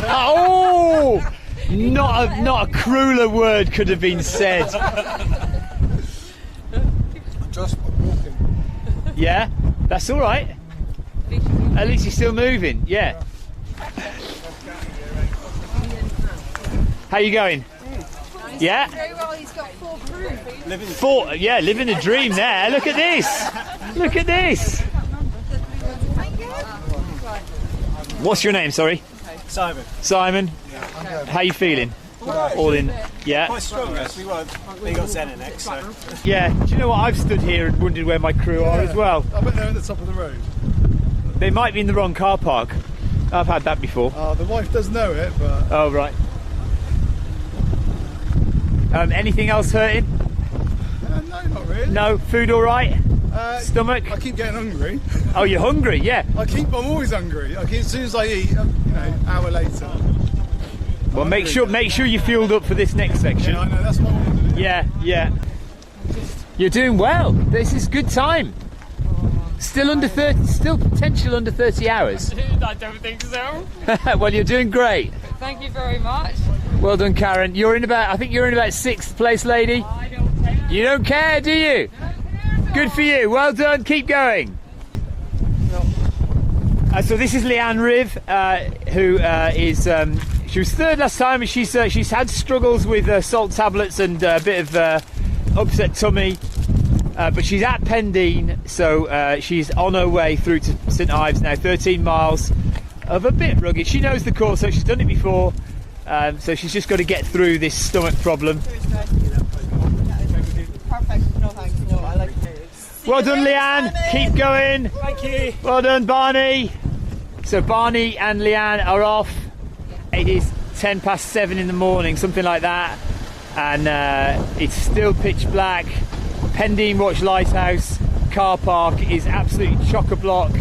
Oh! Not a crueler word could have been said. Just walking. Yeah, that's all right. At least you're still moving. Yeah. How you going? Yeah. Very well, he's got 4 crew. Living a dream there. Look at this. Look at this. What's your name? Sorry. Simon. Simon. How you feeling? All in. Yeah. Quite strong actually. Well, we got Zenna next, so. Yeah. Do you know what? I've stood here and wondered where my crew are as well. I bet they're at the top of the road. They might be in the wrong car park. I've had that before. The wife does know it, but. Oh right. Anything else hurting? No, not really. No. Food all right? Stomach? I keep getting hungry. Oh, you're hungry? Yeah. I'm always hungry. As soon as I eat, hour later. Well, make sure you fueled up for this next section. Yeah, I know. That's what I want to do. Yeah. You're doing well. This is good time. Still under 30. Still potential under 30 hours. I don't think so. Well, you're doing great. Thank you very much. Well done, Karen. I think you're in about 6th place, lady. I don't care. You don't care, do you? Good for you. Well done. Keep going. So this is Leanne Riv, who is she was 3rd last time, and she's had struggles with salt tablets and a bit of upset tummy, but she's at Pendeen, so she's on her way through to St Ives now. 13 miles of a bit rugged. She knows the course, so she's done it before, so she's just got to get through this stomach problem. Perfect. No thanks. No, I like it. Well done, Leanne. Keep going. Thank you. Well done, Barney. So Barney and Leanne are off. It is 7:10 in the morning, something like that, and it's still pitch black. Pendeen Watch Lighthouse car park is absolutely chock-a-block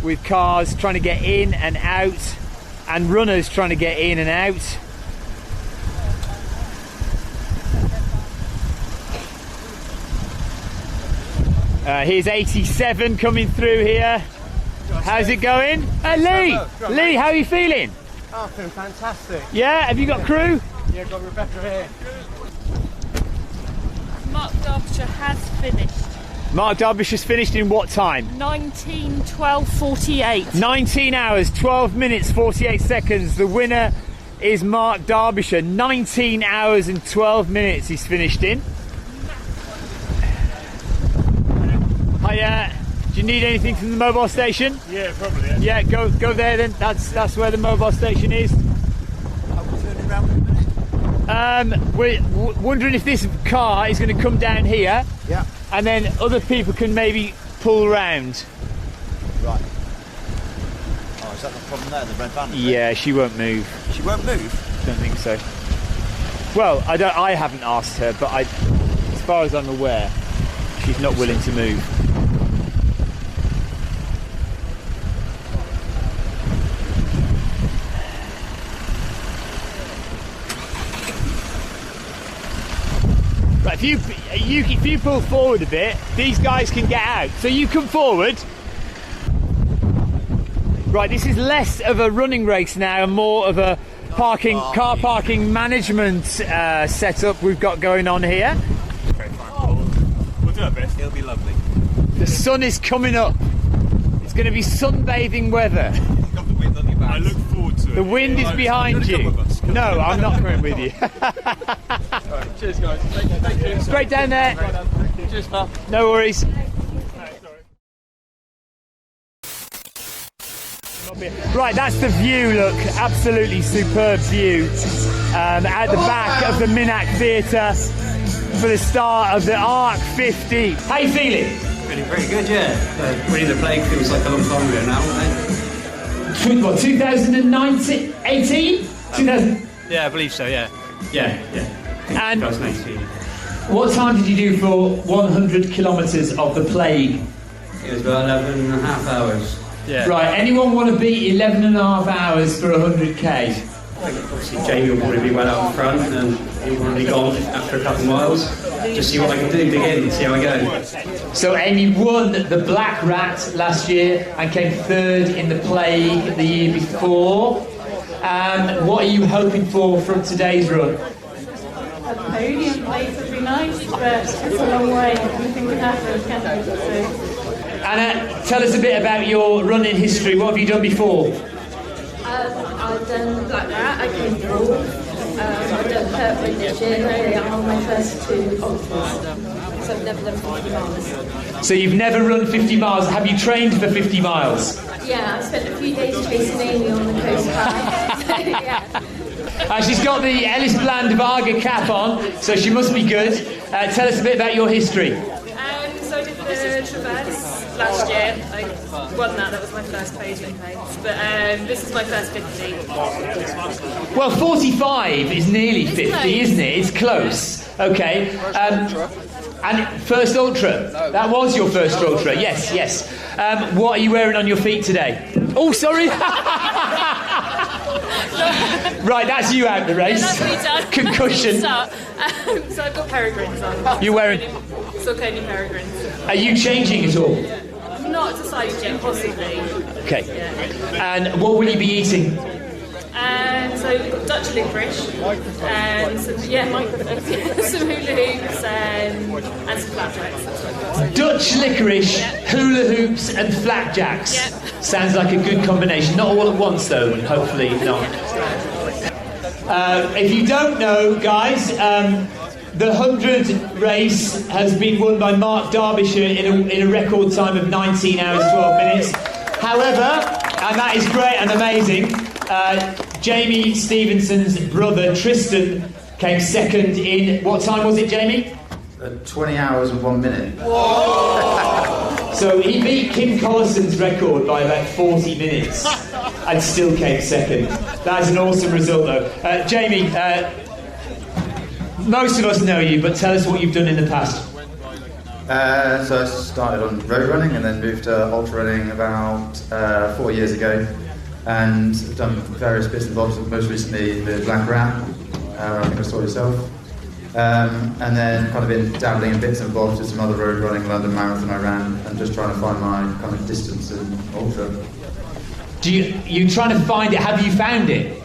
with cars trying to get in and out, and runners trying to get in and out. Here's 87 coming through here. How's it going? Lee! Lee, how are you feeling? Oh, feeling fantastic. Yeah? Have you got crew? Yeah, got Rebecca here. Mark Derbyshire has finished. Mark Derbyshire's finished in what time? 19:12:48. 19 hours, 12 minutes, 48 seconds. The winner is Mark Derbyshire. 19 hours and 12 minutes he's finished in. Hiya. Do you need anything from the mobile station? Yeah, probably. Yeah, go there then. That's where the mobile station is. We're wondering if this car is going to come down here. Yeah. And then other people can maybe pull round. Right. Oh, is that the problem there, the red van? Yeah, she won't move. She won't move? Don't think so. Well, I haven't asked her, but as far as I'm aware, she's not willing to move. Right, if you pull forward a bit, these guys can get out. So you come forward. Right, this is less of a running race now and more of a car parking management setup we've got going on here. Okay, fine. We'll do our best. It'll be lovely. The sun is coming up. It's going to be sunbathing weather. Got the wind on your back. I look forward to it. The wind is behind you. No, I'm not coming with you. Right, cheers, guys. Thank you. Straight down there. Cheers, pal. No worries. Right, that's the view, look, absolutely superb view at the back of the Minack Theatre for the start of the Arc 50. How you feeling? Feeling pretty good, yeah. Winning the plague feels like a long time ago now, What, 2019? 18? 2000? Yeah, I believe so, yeah. Yeah. And 2018. what time did you do for 100 kilometres of the plague? It was about 11 and a half hours. Yeah. Right, anyone want to beat 11 and a half hours for 100k? Obviously, Jamie will probably be well out in front, and he'll probably gone after a couple of miles. Just see what I can do, dig in, see how I go. So Amy won the Black Rat last year and came third in the Plague the year before. What are you hoping for from today's run? A podium place would be nice, but it's a long way. Anything can happen, can't it? So. Anna, tell us a bit about your running history. What have you done before? I've done Black Rat, I came fourth. I've done Porthleven this year, they are my first two ultras. So I've never done 50 miles. So you've never run 50 miles. Have you trained for 50 miles? Yeah, I spent a few days chasing Amy on the coast high. Yeah. She's got the Ellis Bland Varga cap on, so she must be good. Tell us a bit about your history. So I did the Traverse last year. I won that was my first podium place. But this is my first 50. Well, 45 is nearly 50, isn't it? It's close. Okay. And first ultra. That was your first ultra. Yes. What are you wearing on your feet today? Oh, sorry. Right, that's you out the race. Yeah, that's me done. Concussion. So I've got peregrines on. You're wearing Saucony peregrines. Are you changing at all? Not decided yet, possibly. Okay. Yeah. And what will you be eating? So we've got Dutch licorice and some hula hoops and some flapjacks. Dutch licorice, hula hoops and flapjacks. Yep. Sounds like a good combination. Not all at once though, hopefully not. If you don't know, guys, the 100 race has been won by Mark Derbyshire in a record time of 19 hours 12 minutes. However, and that is great and amazing, Jamie Stevenson's brother Tristan came second in, what time was it, Jamie? 20 hours and 1 minute. Whoa! So he beat Kim Collison's record by about 40 minutes and still came second. That's an awesome result though. Jamie, most of us know you, but tell us what you've done in the past. So I started on road running and then moved to ultra running about 4 years ago, and I've done various bits and bobs, most recently the Black Rat, I think I saw yourself, and then kind of been dabbling in bits and bobs with some other road running, London Marathon I ran, and just trying to find my kind of distance in ultra. You're trying to find it, have you found it?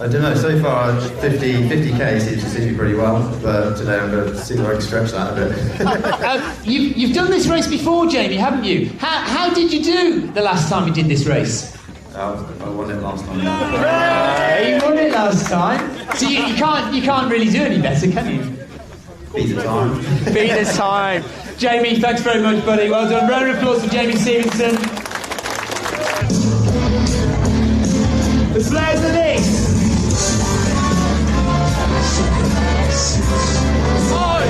I don't know, so far 50k seems to suit me pretty well, but today I'm going to see if I can stretch that a bit. You've done this race before, Jamie, haven't you? How did you do the last time you did this race? I won it last time. You won it last time. So you can't really do any better, can you? Beat the time. Beat the time. Jamie, thanks very much, buddy. Well done. Round of applause for Jamie Stevenson. The flares of this. 5,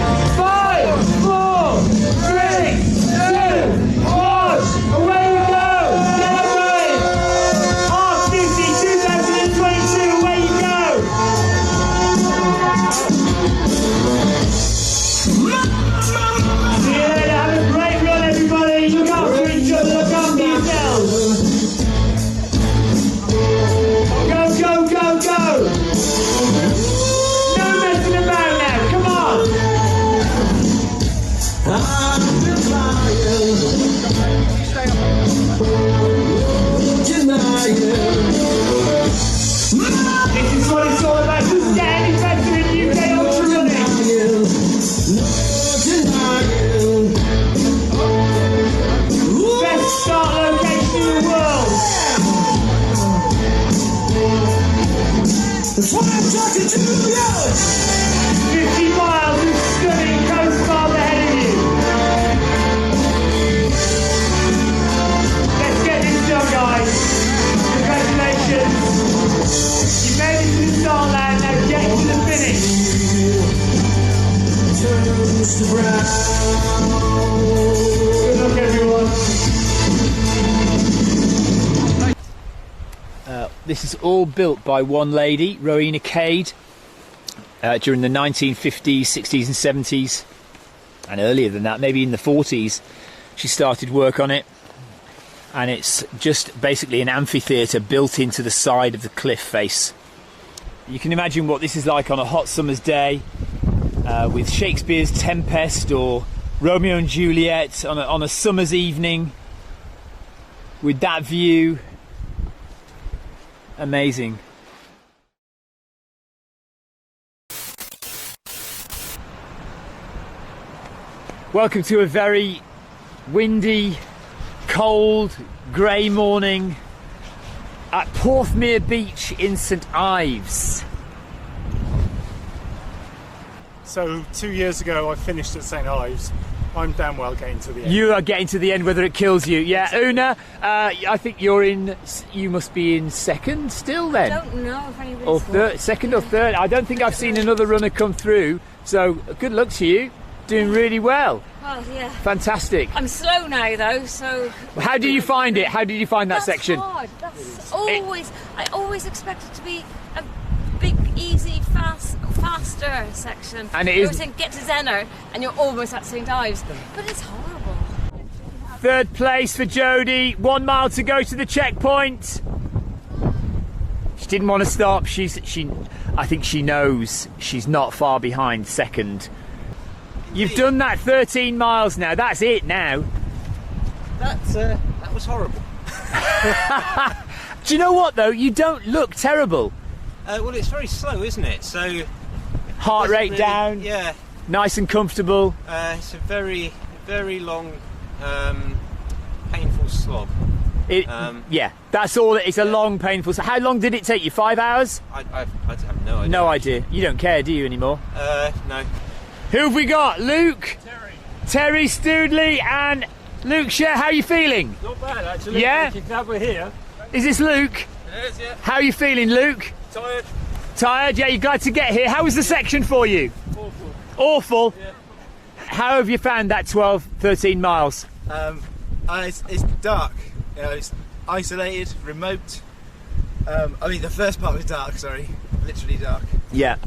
4, 3, 2, 1. Away you go. Celebrate. Arc 50 2022. Away you go. See you later. Have a great run, everybody. Look after each other. Look after yourselves. Go, go, go, go. No messing about now. Come on. This is what it's all about. Who's getting better in UK ultra running? luck, everyone. This is all built by one lady, Rowena Cade, during the 1950s, 60s and 70s, and earlier than that, maybe in the 40s, she started work on it. And it's just basically an amphitheatre built into the side of the cliff face. You can imagine what this is like on a hot summer's day, with Shakespeare's Tempest or Romeo and Juliet on a summer's evening, with that view. Amazing. Welcome to a very windy, cold, grey morning at Porthleven Beach in St Ives. So 2 years ago I finished at St Ives. I'm damn well getting to the end. You are getting to the end whether it kills you. Yeah, Una, I think you must be in second still then? I don't know if anybody's or third, second or third. I don't think I've seen another runner come through, so good luck to you. Doing really well. Well, yeah. Fantastic. I'm slow now though, so... How did you find it? How did you find that section? Hard. That's always... I always expect it to be a big, easy, faster section. And it you is... were saying get to Zenner and you're almost at St Ives, but it's horrible. Third place for Jodie. 1 mile to go to the checkpoint. She didn't want to stop. I think she knows she's not far behind second. You've done that 13 miles now. That's it now. That was horrible. Do you know what though? You don't look terrible. Well, it's very slow, isn't it? So heart rate really, down. Yeah. Nice and comfortable. It's a very, very long, painful slog. Yeah, that's all. It's a long, painful. So how long did it take you? 5 hours? I have no idea. No idea. You don't care, do you, anymore? No. Who have we got? Luke, Terry Stoodley, and Luke Share. How are you feeling? Not bad, actually. Yeah. Glad we're here. Is this Luke? It is, yeah. How are you feeling, Luke? Tired. Tired? Yeah, you're glad to get here. How was the section for you? Awful. Awful? Yeah. How have you found that 12, 13 miles? It's dark. You know, it's isolated, remote. I mean, the first part was dark. Sorry, literally dark. Yeah.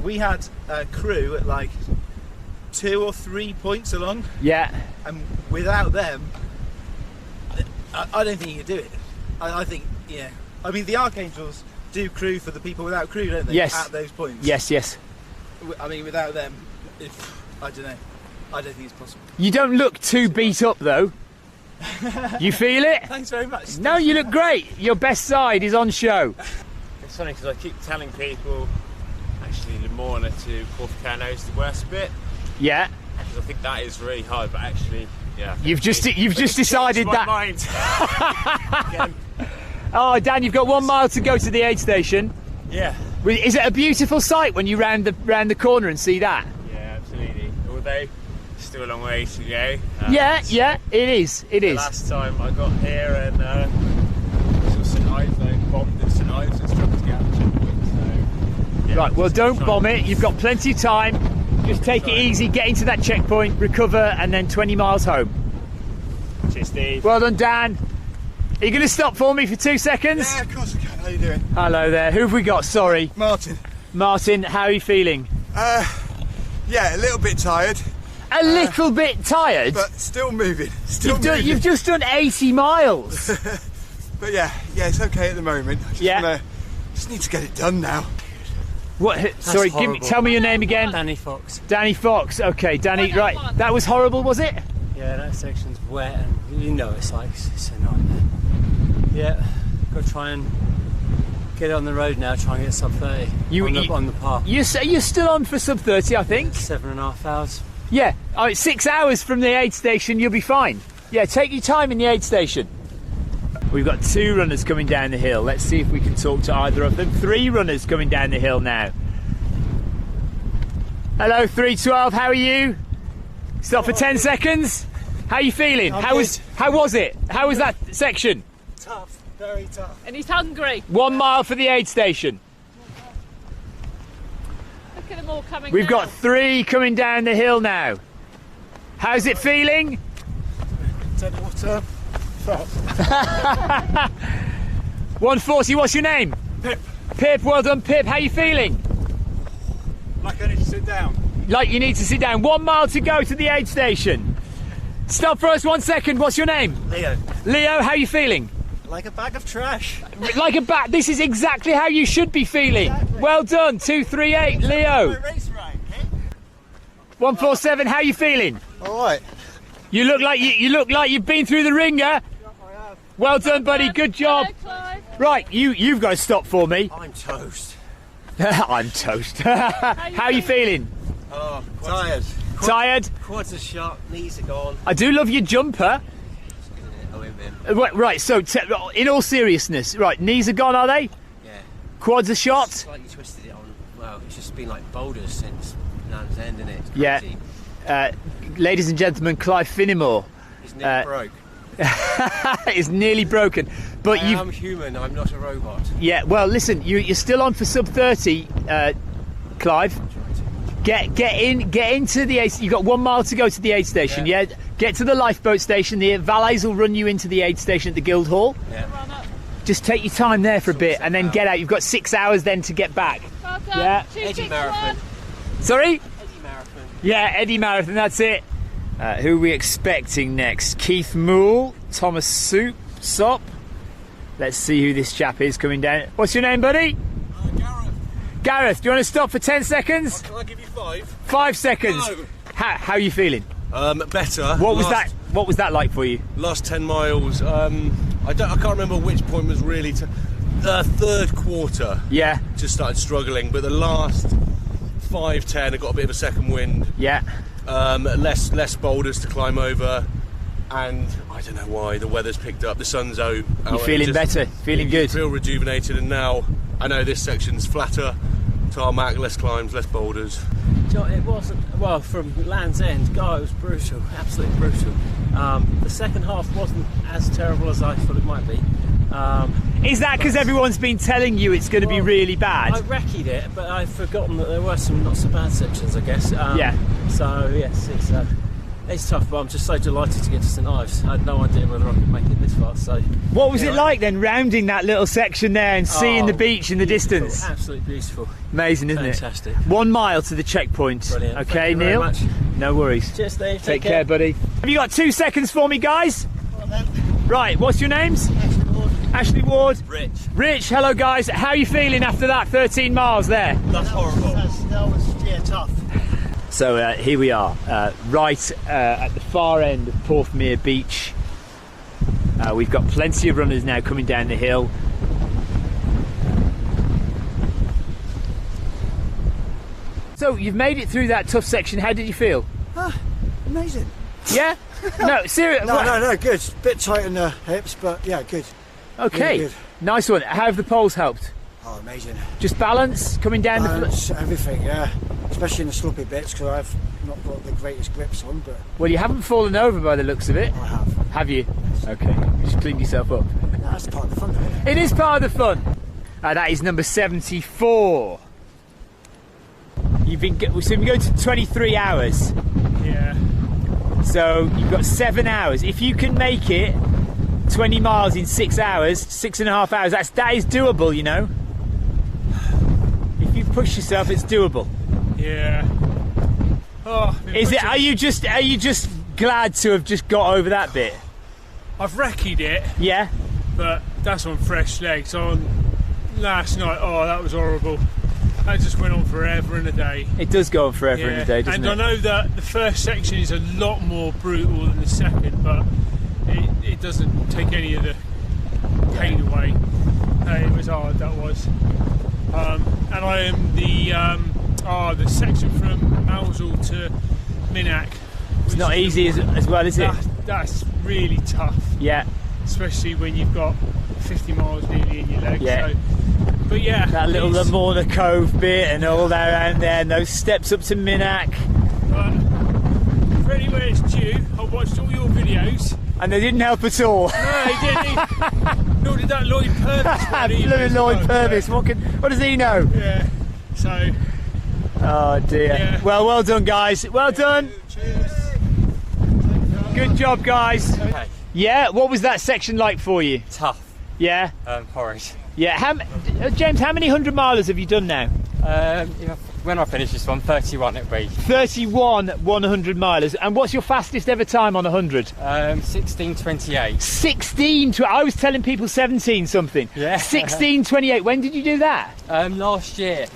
We had a crew at like 2 or 3 points along. Yeah. And without them, I don't think you could do it. I think, yeah. I mean, the Archangels do crew for the people without crew, don't they? Yes. At those points. Yes, yes. I mean, without them, I don't know. I don't think it's possible. You don't look too beat up though. You feel it? Thanks very much. No, you look great. Your best side is on show. It's funny because I keep telling people actually the Morna to Porthcano is the worst bit. Yeah. Because I think that is really hard, but actually, yeah. You've just decided my that. Mind. Oh, Dan, you've got 1 mile to go to the aid station. Yeah. Is it a beautiful sight when you round the corner and see that? Yeah, absolutely. Although still a long way to go. Yeah, it is. It is. The last time I got here and St Ives, I bombed at St Ives and struggled to get out of the checkpoint. So, yeah, right, well, don't bomb it. You've got plenty of time. Just take it easy, get into that checkpoint, recover, and then 20 miles home. Cheers, Steve. Well done, Dan. Are you going to stop for me for 2 seconds? Yeah, of course I can. How are you doing? Hello there. Who have we got? Sorry. Martin. Martin, how are you feeling? Yeah, a little bit tired. A little bit tired? But still moving. You've just done 80 miles. But yeah, it's okay at the moment. I just need to get it done now. What? Sorry, tell me your name again. Danny Fox. Danny Fox. Okay, Danny. Right, that was horrible, was it? Yeah, that section's wet, and you know it's like it's a nightmare. Yeah, got to try and get it on the road now. Try and get sub 30 on the path. You're still on for sub 30, I think. 7.5 hours. Yeah, 6 hours from the aid station. You'll be fine. Yeah, take your time in the aid station. We've got 2 runners coming down the hill. Let's see if we can talk to either of them. 3 runners coming down the hill now. Hello, 312. How are you? Stop for 10 seconds. How are you feeling? How was it? How was that section? Tough, very tough. And he's hungry. 1 mile for the aid station. Look at more coming. We've now. got 3 coming down the hill now. How's it feeling? Don't know what to. 140, what's your name? Pip. Pip, well done Pip, how you feeling? Like I need to sit down. Like you need to sit down. 1 mile to go to the aid station. Stop for us 1 second, what's your name? Leo. Leo, how you feeling? Like a bag of trash. Like a bat, this is exactly how you should be feeling. Exactly. Well done, 238, Leo. 147, how you feeling? Alright. You look like you've been through the ringer. Well done, buddy. Good job. Right, you've got to stop for me. I'm toast. I'm toast. How are you feeling? Oh, tired. Tired? Quads are shot, knees are gone. I do love your jumper. Right, so in all seriousness, right, knees are gone, are they? Yeah. Quads are shot? Slightly twisted it on. Well, it's just been like boulders since Land's End, isn't it? It's Yeah. Ladies and gentlemen, Clive Finnemore. He's nearly broke. Is nearly broken, but I'm human. I'm not a robot. Yeah, well, listen, you're still on for sub 30, Clive. Get into the aid. You've got 1 mile to go to the aid station. Yeah. Get to the lifeboat station. The valets will run you into the aid station at the Guildhall. Yeah. Just take your time there for a bit and then get out. You've got 6 hours then to get back. Well done. Yeah. Eddie Marathon. Sorry? Eddie Marathon. Yeah, Eddie Marathon. That's it. Who are we expecting next? Keith Moole, Thomas Sop. Let's see who this chap is coming down. What's your name, buddy? Gareth. Gareth, do you want to stop for 10 seconds? Can I give you 5? 5 seconds. No. How are you feeling? Better. What was that like for you? Last 10 miles. I can't remember which point was really third quarter. Yeah. Just started struggling, but the last 5-10 I got a bit of a second wind. Yeah. Less boulders to climb over, and I don't know why the weather's picked up. The sun's out. You're feeling better, feeling good. Feel rejuvenated, and now I know this section's flatter, tarmac, less climbs, less boulders. It wasn't, well, from Land's End, God, it was brutal, absolutely brutal. The second half wasn't as terrible as I thought it might be. Is that because everyone's been telling you it's going to be really bad? I recce'd it, but I've forgotten that there were some not so bad sections, I guess. Yeah. So, yes, it's tough, but I'm just so delighted to get to St Ives. I had no idea whether I could make it this far, so... What was it like then, rounding that little section there and seeing the beach in the distance? Absolutely beautiful. Amazing, isn't Fantastic. it? 1 mile to the checkpoint. Brilliant. Okay, Thank you Neil? very much. No worries. Cheers, Steve. Take care, buddy. Have you got 2 seconds for me, guys? Right, what's your names? Ashley Ward. Rich, hello guys. How are you feeling after that 13 miles there? That's horrible. That was tough. So here we are, right at the far end of Porthmere Beach. We've got plenty of runners now coming down the hill. So you've made it through that tough section. How did you feel? Amazing. Yeah? No, seriously. No, good. Bit tight in the hips, but yeah, good. Okay, really good. Nice one. How have the poles helped? Oh, amazing. Just balance, coming down the... everything, yeah. Especially in the sloppy bits, because I've not got the greatest grips on, but... Well, you haven't fallen over by the looks of it. I have. Have you? Yes. Okay, you just cleaned yourself up. No, that's part of the fun, isn't it? It is part of the fun. That is number 74. We've been going to 23 hours. Yeah. So you've got 7 hours. If you can make it 20 miles in 6 hours, 6.5 hours, that is doable, you know. If you push yourself, it's doable. Yeah. Oh, Are you just glad to have just got over that bit? I've recce'd it. Yeah. But that's on fresh legs. On last night, oh, that was horrible. That just went on forever and a day. It does go on forever and a day, doesn't it? And I know that the first section is a lot more brutal than the second, but it doesn't take any of the pain away. It was hard, that was. And I am the section from Mousehole to Minack. It's not easy as well, is it? That's really tough. Yeah. Especially when you've got 50 miles nearly in your legs. Yeah. So, but yeah. That little Lamorna Cove bit and all that around there, and those steps up to Minack. But for anywhere it's due, I watched all your videos. And they didn't help at all. No, he didn't. Nor did that Lloyd Purvis one either. Lloyd Purvis. What does he know? Yeah. So Oh dear. Yeah. Well done, guys. Well done. Cheers. Good job, guys. Okay. Yeah, what was that section like for you? Tough. Yeah? Horrid. Yeah. James, how many 100 milers have you done now? When I finish this one, 31 it'll be. 31 100 milers. And what's your fastest ever time on 100? 16:28. I was telling people 17 something. Yeah. 16:28. When did you do that? Last year,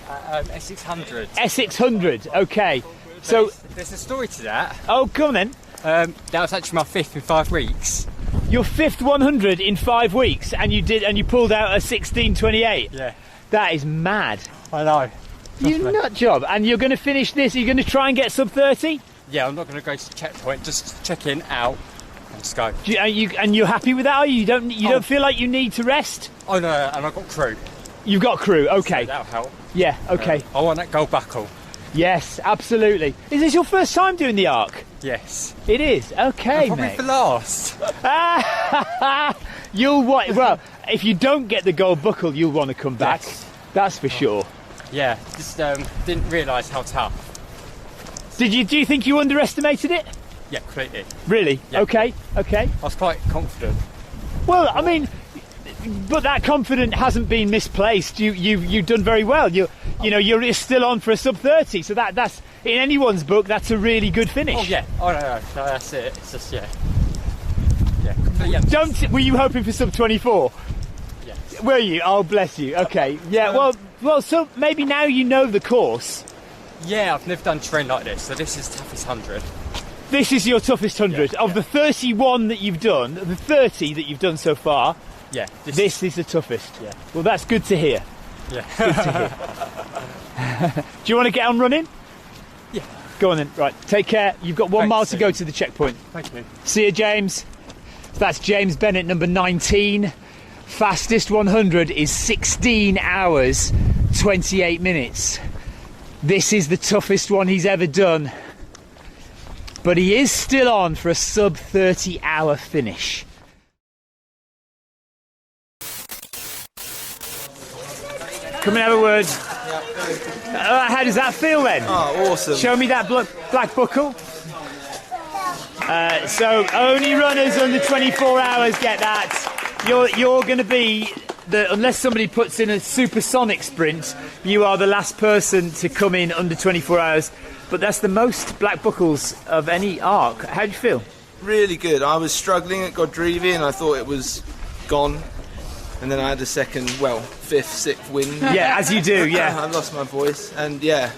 Essex 100. Essex 100. Okay. So there's a story to that. Oh, come on then. That was actually my 5th in 5 weeks. Your 5th 100 in 5 weeks, and you pulled out a 16:28. Yeah. That is mad. I know. You nut job. And you're going to finish this. You're going to try and get sub 30. Yeah, I'm not going to go to the checkpoint. Just check in, out, and just go. And you're happy with that? Are you? You don't feel like you need to rest? Oh no, and I've got crew. You've got crew. Okay. So that'll help. Yeah. Okay. I want that gold buckle. Yes, absolutely. Is this your first time doing the Arc? Yes. It is? Okay, probably mate. for last. Well, if you don't get the gold buckle, you'll want to come back. Yes. That's for sure. Yeah, just didn't realise how tough. Do you think you underestimated it? Yeah, completely. Really? Yeah. Okay. I was quite confident. Well, I mean, but that confidence hasn't been misplaced. You've done very well. You're still on for a sub 30. So that's in anyone's book. That's a really good finish. Oh yeah. Oh no, that's it. It's just yeah. Completely. Were you hoping for sub 24? Yes. Were you? Oh, bless you. Okay. Yeah. Well. So maybe now you know the course. Yeah, I've never done terrain like this, so this is toughest 100. This is your toughest 100 of the 31 that you've done. The 30 that you've done so far. Yeah. This is the toughest. Yeah. Well, that's good to hear. Yeah. Good to hear. Do you want to get on running? Yeah. Go on then. Right. Take care. You've got 1 mile to go to the checkpoint. Thank you. See you, James. So that's James Bennett, number 19. Fastest 100 is 16 hours, 28 minutes. This is the toughest one he's ever done. But he is still on for a sub 30 hour finish. Come and have a word. How does that feel then? Oh, awesome. Show me that black buckle. So only runners under 24 hours get that. You're going to be, unless somebody puts in a supersonic sprint, you are the last person to come in under 24 hours. But that's the most black buckles of any Arc. How do you feel? Really good. I was struggling at Godrevy and I thought it was gone. And then I had a second, 5th, 6th wind. Yeah, as you do, yeah. I lost my voice and yeah,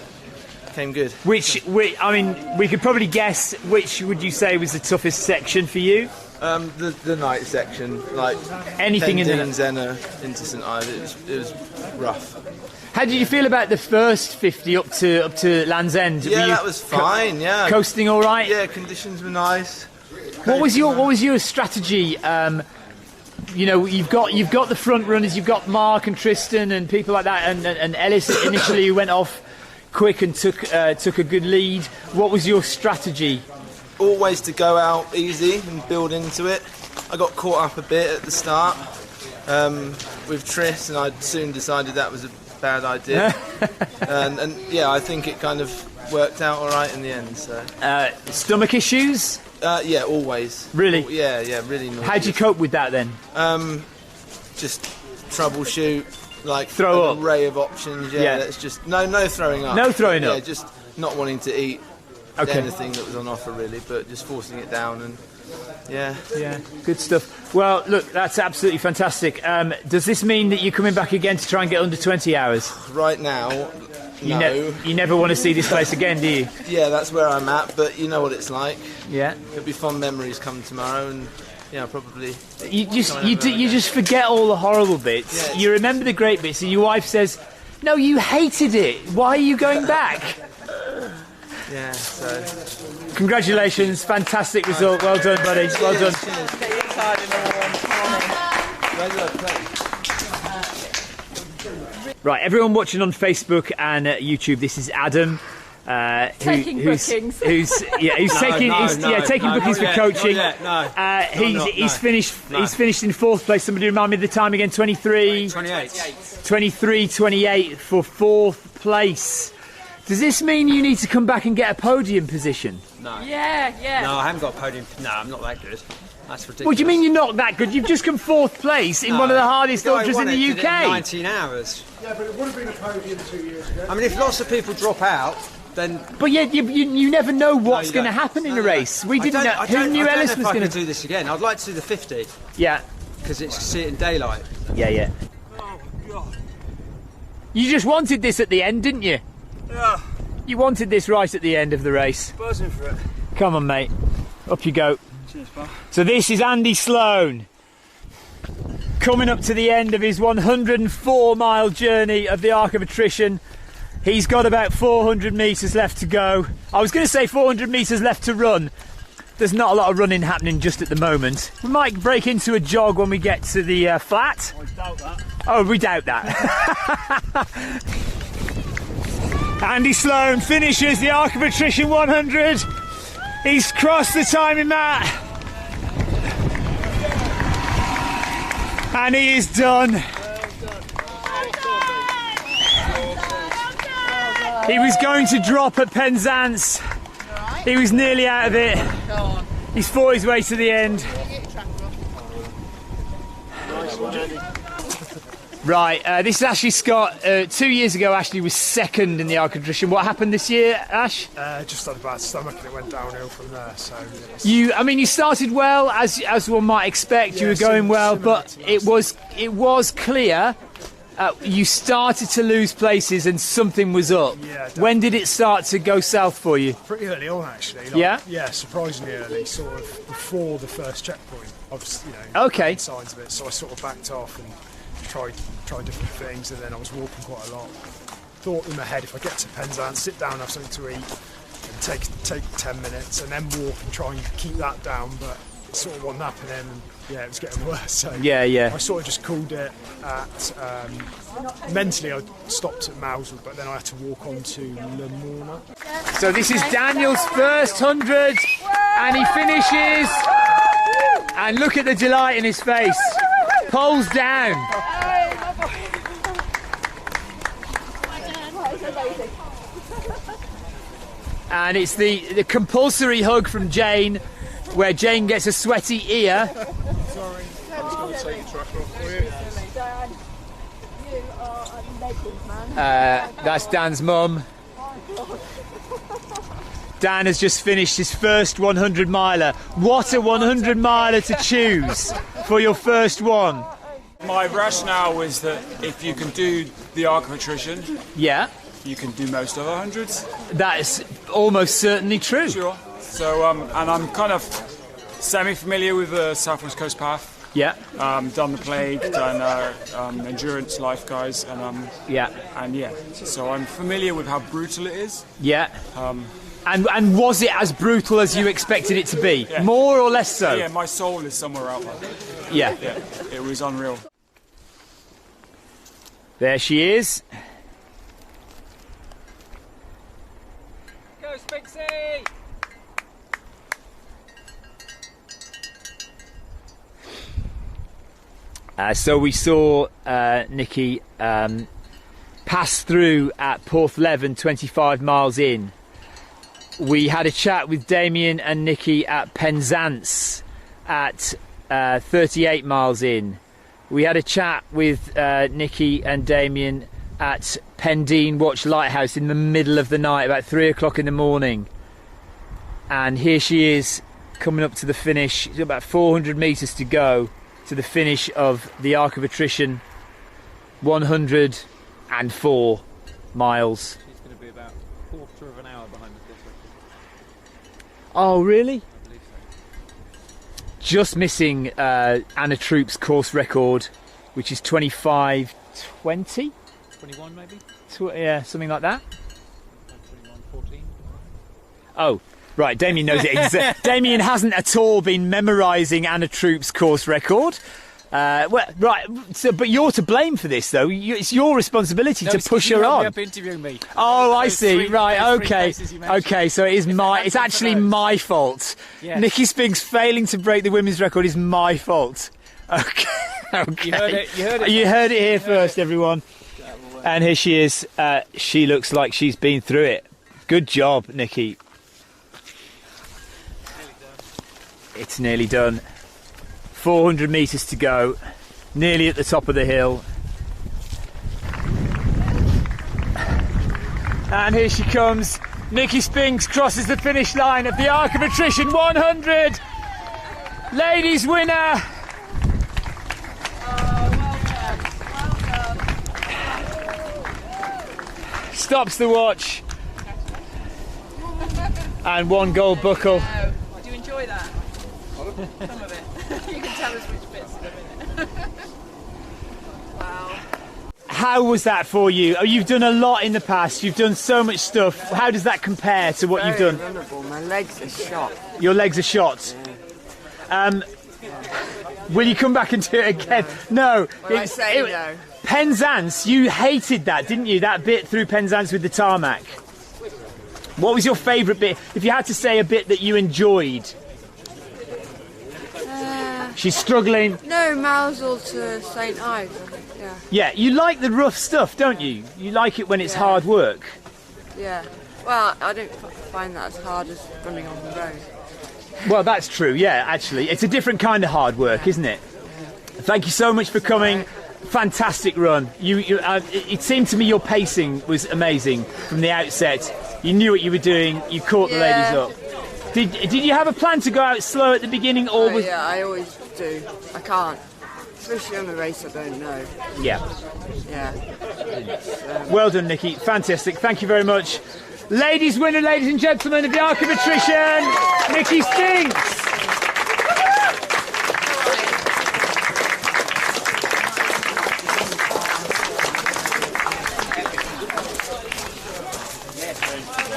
came good. We could probably guess which would you say was the toughest section for you? The night section, like anything in Pendeen, Zena into St Ives, it was rough. How did you feel about the first 50 up to Land's End? Yeah, that was fine. Yeah, coasting all right. Yeah, conditions were nice. What was your strategy? You've got the front runners. You've got Mark and Tristan and people like that, and Ellis initially who went off quick and took a good lead. What was your strategy? Always to go out easy and build into it. I got caught up a bit at the start with Tris, and I soon decided that was a bad idea. and yeah, I think it kind of worked out all right in the end. So stomach issues? Yeah, always. Really? Yeah, really. Naughty. How'd you cope with that then? Just troubleshoot, like throw an array of options. Yeah, that's just no throwing up. No throwing up. Yeah, just not wanting to eat anything that was on offer really, but just forcing it down and yeah, good stuff. Well, look, that's absolutely fantastic. Does this mean that you're coming back again to try and get under 20 hours? Right now, no. You never want to see this place again, do you? Yeah, that's where I'm at, but you know what it's like. Yeah. There'll be fond memories come tomorrow, and yeah, probably. You just forget all the horrible bits. Yeah, you remember the great bits, and your wife says, "No, you hated it. Why are you going back?" Yeah. So. Congratulations, fantastic result. Well done, buddy. Well done. Right, everyone watching on Facebook and YouTube, this is Adam. Taking bookings. Who's taking bookings for coaching. He's finished in 4th place. Somebody remind me of the time again. 23:28 for 4th place. Does this mean you need to come back and get a podium position? No. Yeah. No, I haven't got a podium. No, I'm not that good. That's ridiculous. What do you mean you're not that good? You've just come 4th place in one of the hardest ultras in the UK. Did it in 19 hours. Yeah, but it would have been a podium 2 years ago. I mean, if lots of people drop out, then... But yeah, you never know what's going to happen in a race. We didn't know. Who knew Ellis was going to do this again? I'd like to do the 50. Yeah. Because it's see it in daylight. Yeah. Oh, God. You just wanted this at the end, didn't you? Yeah. You wanted this right at the end of the race. Buzzing for it. Come on, mate. Up you go. Cheers, pal. So this is Andy Sloan coming up to the end of his 104-mile journey of the Arc of Attrition. He's got about 400 metres left to go. I was going to say 400 metres left to run. There's not a lot of running happening just at the moment. We might break into a jog when we get to the flat. I doubt that. Oh, we doubt that. Andy Sloan finishes the Arc of Attrition 100. He's crossed the timing mat. And he is done. He was going to drop at Penzance. He was nearly out of it. He's fought his way to the end. Right, this is Ashley Scott. 2 years ago, Ashley was second in the Arc of Attrition. What happened this year, Ash? Just had a bad stomach and it went downhill from there. So you started well, as one might expect. Yeah, you were going well, similar but it was clear. You started to lose places and something was up. Yeah, when did it start to go south for you? Pretty early on, actually. Yeah, surprisingly early, sort of before the first checkpoint. Okay. Signs of it, so I sort of backed off and tried different things, and then I was walking quite a lot. Thought in my head, if I get to Penzance, sit down, have something to eat, and take 10 minutes, and then walk and try and keep that down. But it sort of wasn't happening, and it was getting worse. So yeah. I sort of just called it at. Mentally, I stopped at Mousel, but then I had to walk on to Le Morna. So this is Daniel's first 100, and he finishes. And look at the delight in his face. Poles down. And it's the compulsory hug from Jane, where Jane gets a sweaty ear. Sorry, I was going to take your track off for you. That's Dan's mum. Dan has just finished his first 100 miler. What a 100 miler to choose for your first one. My rationale was that if you can do the Arc of Attrition, you can do most other hundreds. That is almost certainly true. Sure. So, and I'm kind of semi-familiar with the South West Coast Path. Yeah. Done the Plague, done Endurance Life Guys, and so I'm familiar with how brutal it is. Yeah. And was it as brutal as you expected it to be? Yeah. More or less so? Yeah, my soul is somewhere out there. Yeah. It was unreal. There she is. Go, Spixie! So we saw Nikki pass through at Porthleven 25 miles in. We had a chat with Damien and Nikki at Penzance at 38 miles in. We had a chat with Nikki and Damien at Pendeen Watch Lighthouse in the middle of the night, about 3 o'clock in the morning. And here she is coming up to the finish. She's got about 400 metres to go to the finish of the Arc of Attrition, 104 miles. She's going to be about a quarter of an hour behind the fifth record. Oh, really? I believe so. Just missing Anna Troop's course record, which is 25:20. 21 maybe? Yeah, something like that. 21:14. Oh, right, Damien knows it. Damien hasn't at all been memorising Anna Troop's course record. Right, so, but you're to blame for this, though. It's your responsibility to push her on. Up interviewing me. Oh, I see. Right, okay, so it is it's actually my fault. Yes. Nikki Spinks failing to break the women's record is my fault. Okay. You heard it. You heard it here first, everyone. And here she is. She looks like she's been through it. Good job, Nikki. It's nearly done. 400 metres to go. Nearly at the top of the hill. And here she comes. Nikki Spinks crosses the finish line of the Arc of Attrition 100. Ladies winner. Stops the watch. And 1 gold buckle. Did you enjoy that? Some of it. You can tell us which bits in a minute. Wow. How was that for you? Oh, you've done a lot in the past. You've done so much stuff. How does that compare to what you've done? Vulnerable. My legs are shot. Your legs are shot. Will you come back and do it again? No. I say no. Penzance, you hated that, didn't you? That bit through Penzance with the tarmac. What was your favourite bit? If you had to say a bit that you enjoyed. She's struggling. No, Mousel to St Ives, I think, yeah. Yeah, you like the rough stuff, don't you? You like it when it's hard work. Yeah. Well, I don't find that as hard as running on the road. Well, that's true, yeah, actually. It's a different kind of hard work, isn't it? Thank you so much for coming. Fantastic run. It seemed to me your pacing was amazing from the outset. You knew what you were doing. You caught the ladies up. Did you have a plan to go out slow at the beginning, or was? Yeah, I always do. I can't, especially on a race I don't know. Yeah. Yeah. Well done, Nikki. Fantastic. Thank you very much. Ladies winner, ladies and gentlemen of the Arc of Attrition, Nikki Spinks.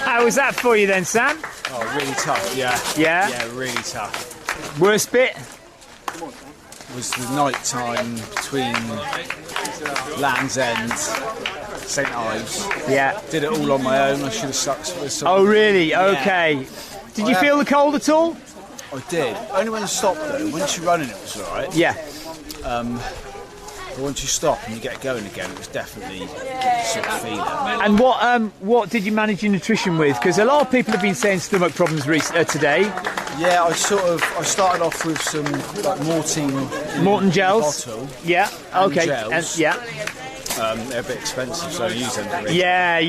How was that for you then, Sam? Oh, really tough, yeah. Yeah? Yeah, really tough. Worst bit? Was the night time between Land's End, St Ives. Yeah. Did it all on my own. I should have stuck with someone. Oh, really? Okay. Did you feel the cold at all? I did. Only when I stopped though. Once you're running, it was alright. Yeah. But once you stop and you get going again, it was definitely sort of feeling. And what did you manage your nutrition with? Because a lot of people have been saying stomach problems today. Yeah, I started off with some like Morton gels. Bottle yeah. Okay. Gels. And, yeah. They're a bit expensive, so I use them. Yeah.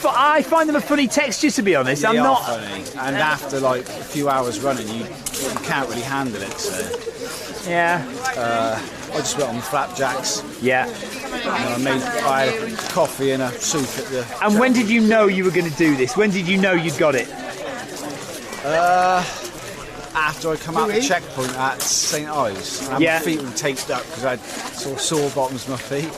I find them a funny texture, to be honest. They I'm are not funny. And after like a few hours running, you can't really handle it. So yeah. I just went on the flapjacks. Yeah. And I had coffee and a soup at the. And when did you know you were going to do this? When did you know you'd got it? After I come out the checkpoint at St Ives. And my feet were taped up because I had sort of sore bottoms of my feet.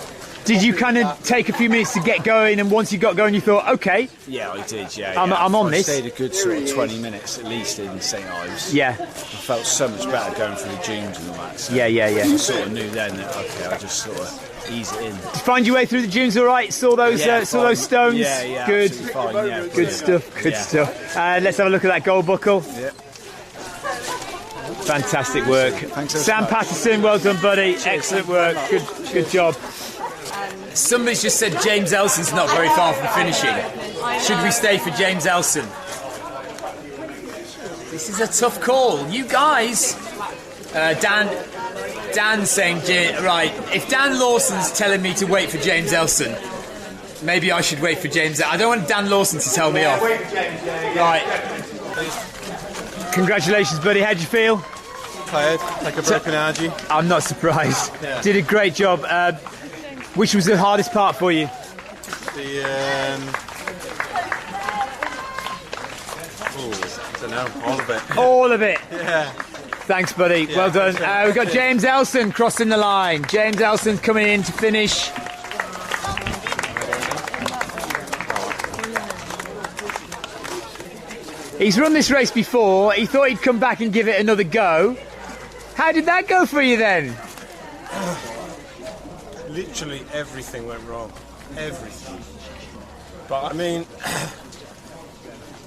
Did you kind of take a few minutes to get going, and once you got going you thought, okay? Yeah, I did, yeah. I'm on this. I stayed a good sort of 20 minutes at least in St Ives. Yeah. I felt so much better going through the dunes and all that. So Yeah. I sort of knew then that, okay, I just sort of ease it in. Did you find your way through the dunes all right? Saw those those stones? Yeah, good. Fine, yeah, good stuff, good stuff. Let's have a look at that gold buckle. Yeah. Fantastic work. Thanks so Sam much. Patterson, well done, buddy. Excellent work. Good job. Somebody's just said James Elson's not very far from finishing. Should we stay for James Elson? This is a tough call. You guys. Dan saying, right, if Dan Lawson's telling me to wait for James Elson, maybe I should wait for James. I don't want Dan Lawson to tell me off. Right. Congratulations, buddy. How'd you feel? Tired, like a broken energy. I'm not surprised. Yeah. Did a great job. Which was the hardest part for you? I don't know, all of it. All of it? Yeah. Thanks, buddy. Yeah, well done. thanks, We've got James Elson crossing the line. James Elson's coming in to finish. He's run this race before. He thought he'd come back and give it another go. How did that go for you then? Literally everything went wrong. Everything. But I mean,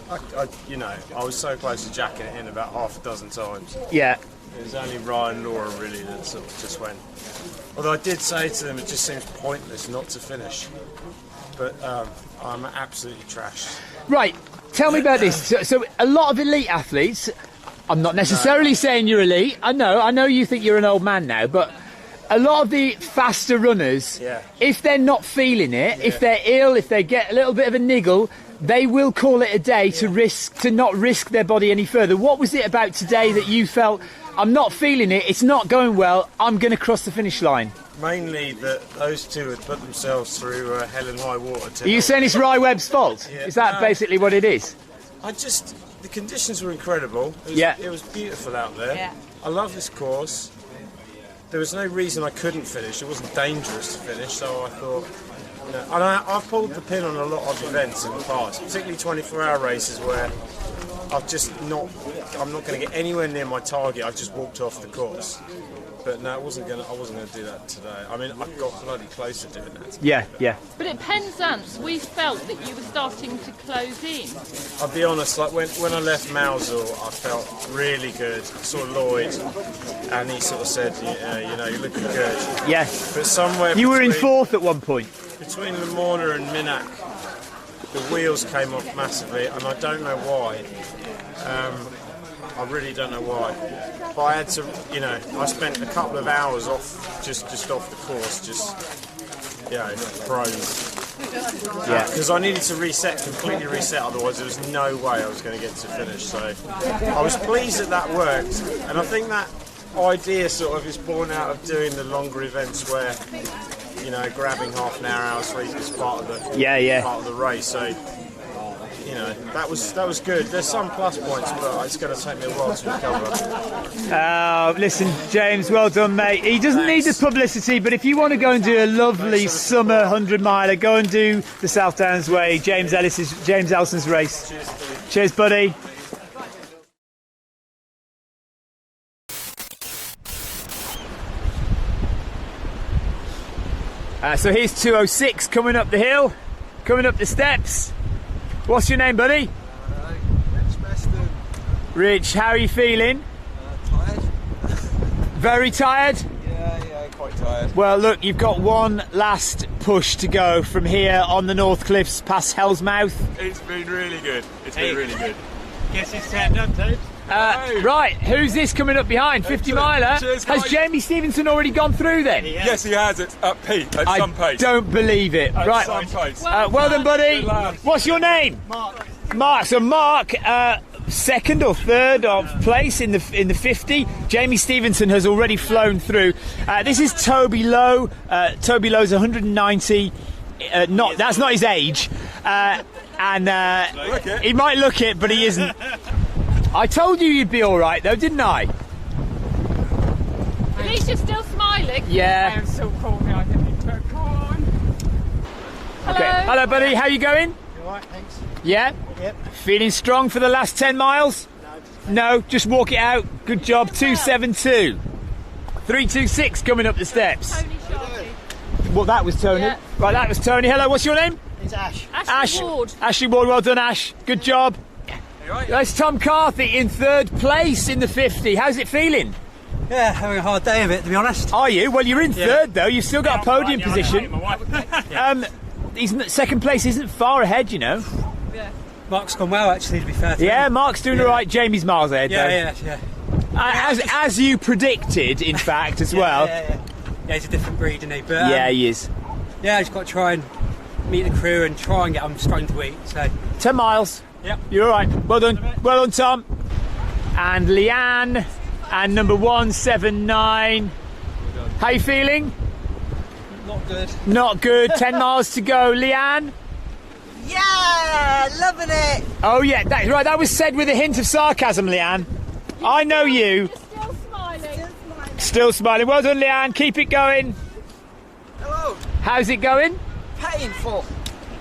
I was so close to jacking it in about half a dozen times. Yeah. It was only Ryan and Laura really that sort of just went. Although I did say to them, it just seems pointless not to finish. But I'm absolutely trash. Right, tell me about this. So a lot of elite athletes, I'm not necessarily saying you're elite. I know you think you're an old man now, but a lot of the faster runners, if they're not feeling it, if they're ill, if they get a little bit of a niggle, they will call it a day to not risk their body any further. What was it about today that you felt, I'm not feeling it, it's not going well, I'm going to cross the finish line? Mainly that those two had put themselves through hell and high water. Are you saying it's Rye Webb's fault? Yeah. Is that basically what it is? The conditions were incredible. It was beautiful out there. Yeah. I love this course. There was no reason I couldn't finish. It wasn't dangerous to finish, so I thought, you know, and I've pulled the pin on a lot of events in the past, particularly 24-hour races where I'm not going to get anywhere near my target. I've just walked off the course. But no, I wasn't going to do that today. I mean, I got bloody close to doing that. Yeah. But at Penzance, we felt that you were starting to close in. I'll be honest, like when I left Mousel, I felt really good. I saw Lloyd, and he sort of said, you know, you're looking good. Yes. But somewhere you were in fourth at one point. Between Lamorna and Minack, the wheels came off massively, and I don't know why. I really don't know why. But I had to, you know, I spent a couple of hours off, just off the course, froze. Yeah. Because I needed to completely reset, otherwise there was no way I was going to get to finish. So I was pleased that worked, and I think that idea sort of is born out of doing the longer events where, you know, grabbing half an hour sleep is part of the race. So, you know, that was good. There's some plus points, but it's going to take me a while to recover. Listen, James, well done, mate. He doesn't need the publicity, but if you want to go and do a lovely summer 100-miler, go and do the South Downs Way, James Elson's race. Cheers, buddy. So here's 206 coming up the hill, coming up the steps. What's your name, buddy? Rich, how are you feeling? Tired. Very tired? Yeah, quite tired. Well, look, you've got one last push to go from here on the North Cliffs past Hell's Mouth. It's been really good. It's been really good. Guess it's turned up, Dave. Right, who's this coming up behind? 50 miler? Cheers, has Jamie Stevenson already gone through then? Yes, he has. It's at peak, at some pace. I don't believe it. At Right. some pace. Well done, buddy. What's your name? Mark. So Mark, second or third of place in the 50. Jamie Stevenson has already flown through. This is Toby Lowe. Toby Lowe's 190. That's not his age. He might look it, but he isn't. I told you you'd be all right, though, didn't I? At least you're still smiling. Yeah. I am so cold now. I can be turned on. Hello. Okay. Hello, buddy. How you going? All right, thanks. Yeah? Yep. Feeling strong for the last 10 miles? No, just walk it out. Good job. 272. 326 coming up the steps. Well, that was Tony. Yeah. Right, that was Tony. Hello, what's your name? It's Ash. Ashley Ward. Ashley Ward, well done, Ash. Good job. That's Tom Carthy in third place in the 50. How's it feeling? Yeah, having a hard day of it, to be honest. Are you? Well, you're in third, though. You've still got a podium position. Second place isn't far ahead, you know. Yeah. Mark's gone well, actually, to be fair to Yeah, him. Mark's doing all right. Jamie's miles ahead, though. Yeah. As you predicted, in fact, as well. Yeah, he's a different breed, isn't he? But, yeah, he is. Yeah, he's got to try and meet the crew and try and get them starting to eat. So 10 miles. Yep. You're all right. Well done. Well done, Tom. And Leanne and number 179. How you feeling? Not good. Not good. 10 miles to go. Leanne? Yeah, loving it. Oh, yeah. Right, that was said with a hint of sarcasm, Leanne. I know you. Still smiling. Still smiling. Well done, Leanne. Keep it going. Hello. How's it going? Painful.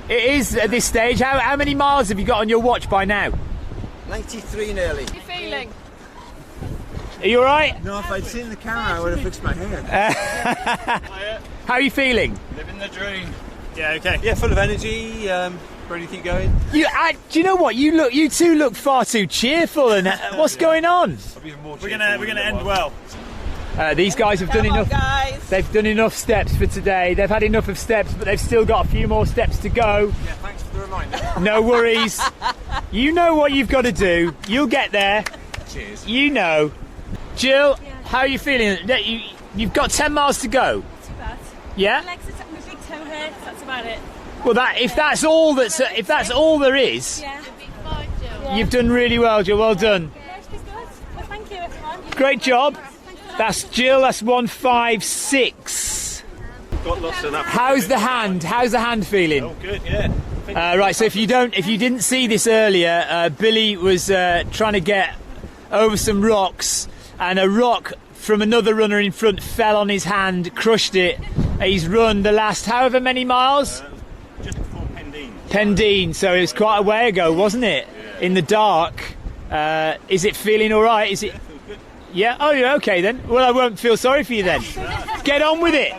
It is at this stage. How many miles have you got on your watch by now? 93 nearly. How are you feeling? Are you all right? No, if I'd seen the camera, I would have fixed my hair. How are you feeling? Living the dream. Yeah, okay. Yeah, full of energy. for anything going? Do you know what? You two look far too cheerful. And what's going on? We're gonna end well. These guys have done enough. Guys. They've done enough steps for today. They've had enough of steps, but they've still got a few more steps to go. Yeah, thanks for the reminder. No worries. You know what you've got to do. You'll get there. Cheers. You know. Jill, how are you feeling? You've got 10 miles to go. Not too bad. Yeah. My legs are my big toe hurts. That's about it. Well, if that's all there is, Yeah. you've done really well, Jill. Well done. Yeah, it's good. Well, thank you, everyone. Great job. That's Jill. That's 156. Got lots of that. How's the hand? How's the hand feeling? Oh, good. Yeah. Right. So if you didn't see this earlier, Billy was trying to get over some rocks, and a rock from another runner in front fell on his hand, crushed it. He's run the last however many miles. Just before Pendeen. Pendeen. So it was quite a way ago, wasn't it? Yeah. In the dark. Is it feeling all right? Is it? Yeah. Oh, yeah. Okay then. Well, I won't feel sorry for you then. Get on with it.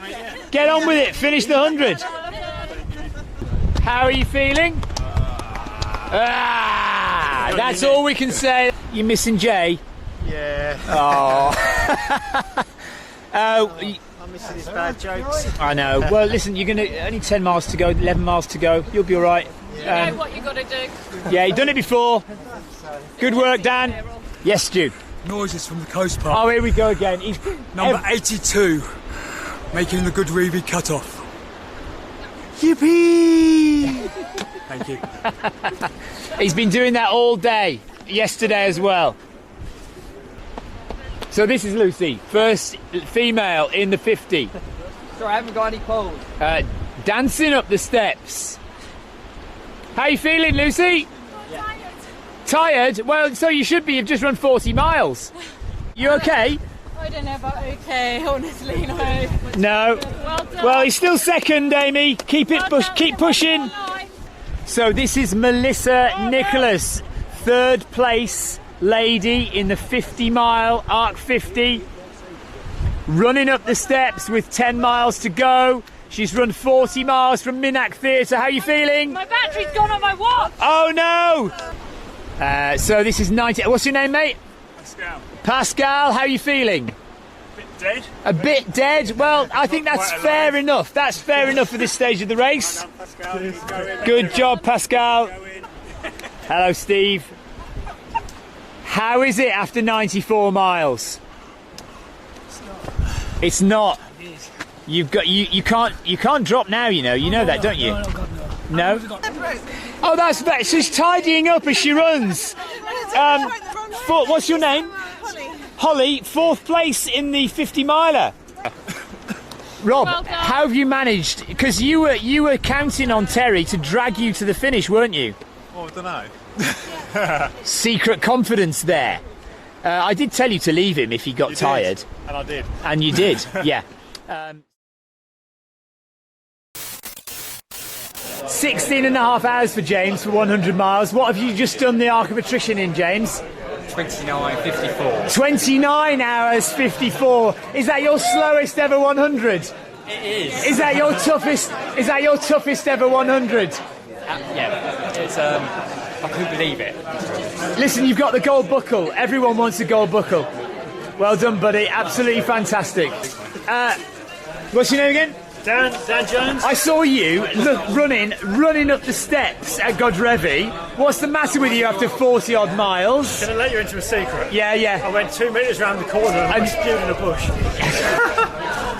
Get on with it. Finish the 100. How are you feeling? That's all we can say. You missing Jay? Yeah. Oh. I'm missing his bad jokes. I know. Well, listen, you're gonna only 10 miles to go, 11 miles to go. You'll be all right. You know what you got to do. Yeah, you've done it before. Good work, Dan. Yes, Stu. Noises from the coast park. Oh, here we go again. Number 82, making the Godrevy cut-off. Yippee! Thank you. He's been doing that all day. Yesterday as well. So this is Lucy, first female in the 50. Sorry, I haven't got any poles. Dancing up the steps. How you feeling, Lucy? Tired? Well, so you should be. You've just run 40 miles. You okay? I don't know about okay, honestly, no. No. Well, he's still second, Amy. Keep pushing. So this is Melissa Nicholas, third place lady in the 50-mile Arc 50. Running up the steps with 10 miles to go. She's run 40 miles from Minack Theatre. How are you feeling? My battery's gone on my watch. Oh no! So this is 90. What's your name, mate? Pascal. Pascal, how are you feeling? A bit dead. A bit dead? Well, I think that's fair enough. That's fair enough for this stage of the race. Good job, Pascal. Hello, Steve. How is it after 94 miles? It's not. You've got you can't drop now. You know that, don't you? No. Oh, that's bad. She's tidying up as she runs. What's your name? Holly, fourth place in the 50-miler. Rob, how have you managed? Because you were counting on Terry to drag you to the finish, weren't you? Oh, I don't know. Secret confidence there. I did tell you to leave him if he got tired. And I did. And you did, yeah. 16 and a half hours for James for 100 miles. What have you just done the Arc of Attrition in, James? 29.54. 29 hours 54. Is that your slowest ever 100? It is. Is that your toughest? Is that your toughest ever 100? Yeah. It's I couldn't believe it. Listen, you've got the gold buckle. Everyone wants a gold buckle. Well done, buddy. Absolutely fantastic. What's your name again? Dan Jones. I saw you running up the steps at Godrevy. What's the matter with you after 40 odd miles? Can I let you into a secret? Yeah. I went 2 meters round the corner and I spewed in a bush.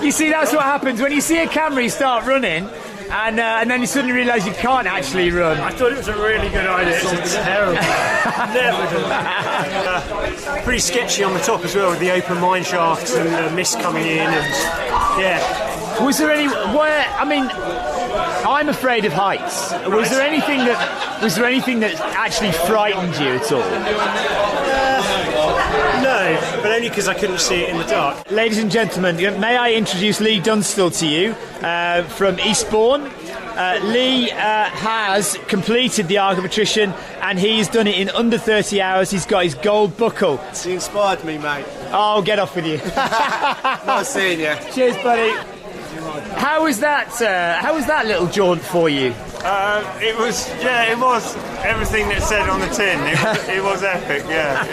You see, that's what happens when you see a camera. You start running, and then you suddenly realise you can't actually run. I thought it was a really good idea. It's terrible. Never done that. Pretty sketchy on the top as well, with the open mine shafts and the mist coming in, and yeah. Was there any? I'm afraid of heights. Was there anything that actually frightened you at all? No, but only because I couldn't see it in the dark. Ladies and gentlemen, may I introduce Lee Dunstall to you from Eastbourne. Lee has completed the Arc of Attrition, and he's done it in under 30 hours. He's got his gold buckle. You inspired me, mate. Oh, get off with you. Nice seeing you. Cheers, buddy. How was that little jaunt for you? It was everything that said on the tin. It was epic, yeah.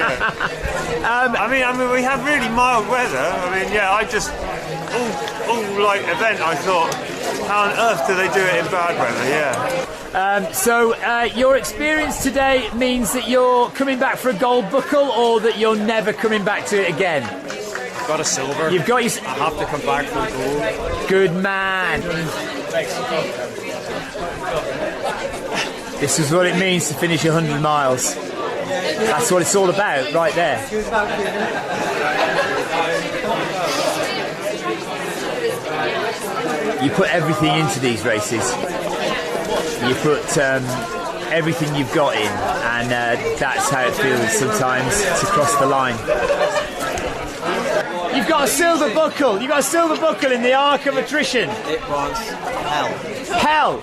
I mean, we had really mild weather. I mean, I just all like event. I thought, how on earth do they do it in bad weather? Yeah. So your experience today means that you're coming back for a gold buckle, or that you're never coming back to it again. Got a silver. You've got your. I have to come back for gold. Good man. This is what it means to finish 100 miles. That's what it's all about, right there. You put everything into these races. You put everything you've got in, and that's how it feels sometimes to cross the line. You've got a silver buckle. You've got a silver buckle in the Arc of Attrition. It was hell. Hell?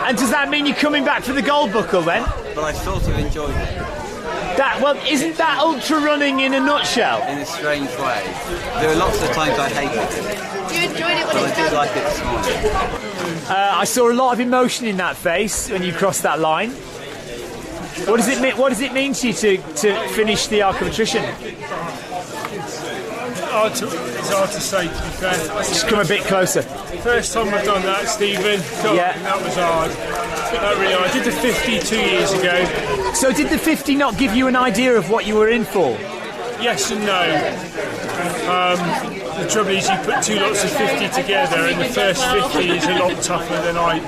And does that mean you're coming back for the gold buckle then? But I sort of enjoyed it. Isn't that ultra running in a nutshell? In a strange way. There are lots of times I hated it. You enjoyed it when I did like it this morning. I saw a lot of emotion in that face when you crossed that line. What does it mean? What does it mean to you to finish the Arc of Attrition? It's hard to say, to be fair. Just come a bit closer. First time I've done that, Stephen. Yeah. That was hard. That really hard. I did the 50 2 years ago. So did the 50 not give you an idea of what you were in for? Yes and no. The trouble is you put two lots of 50 together, and the first 50 is a lot tougher than I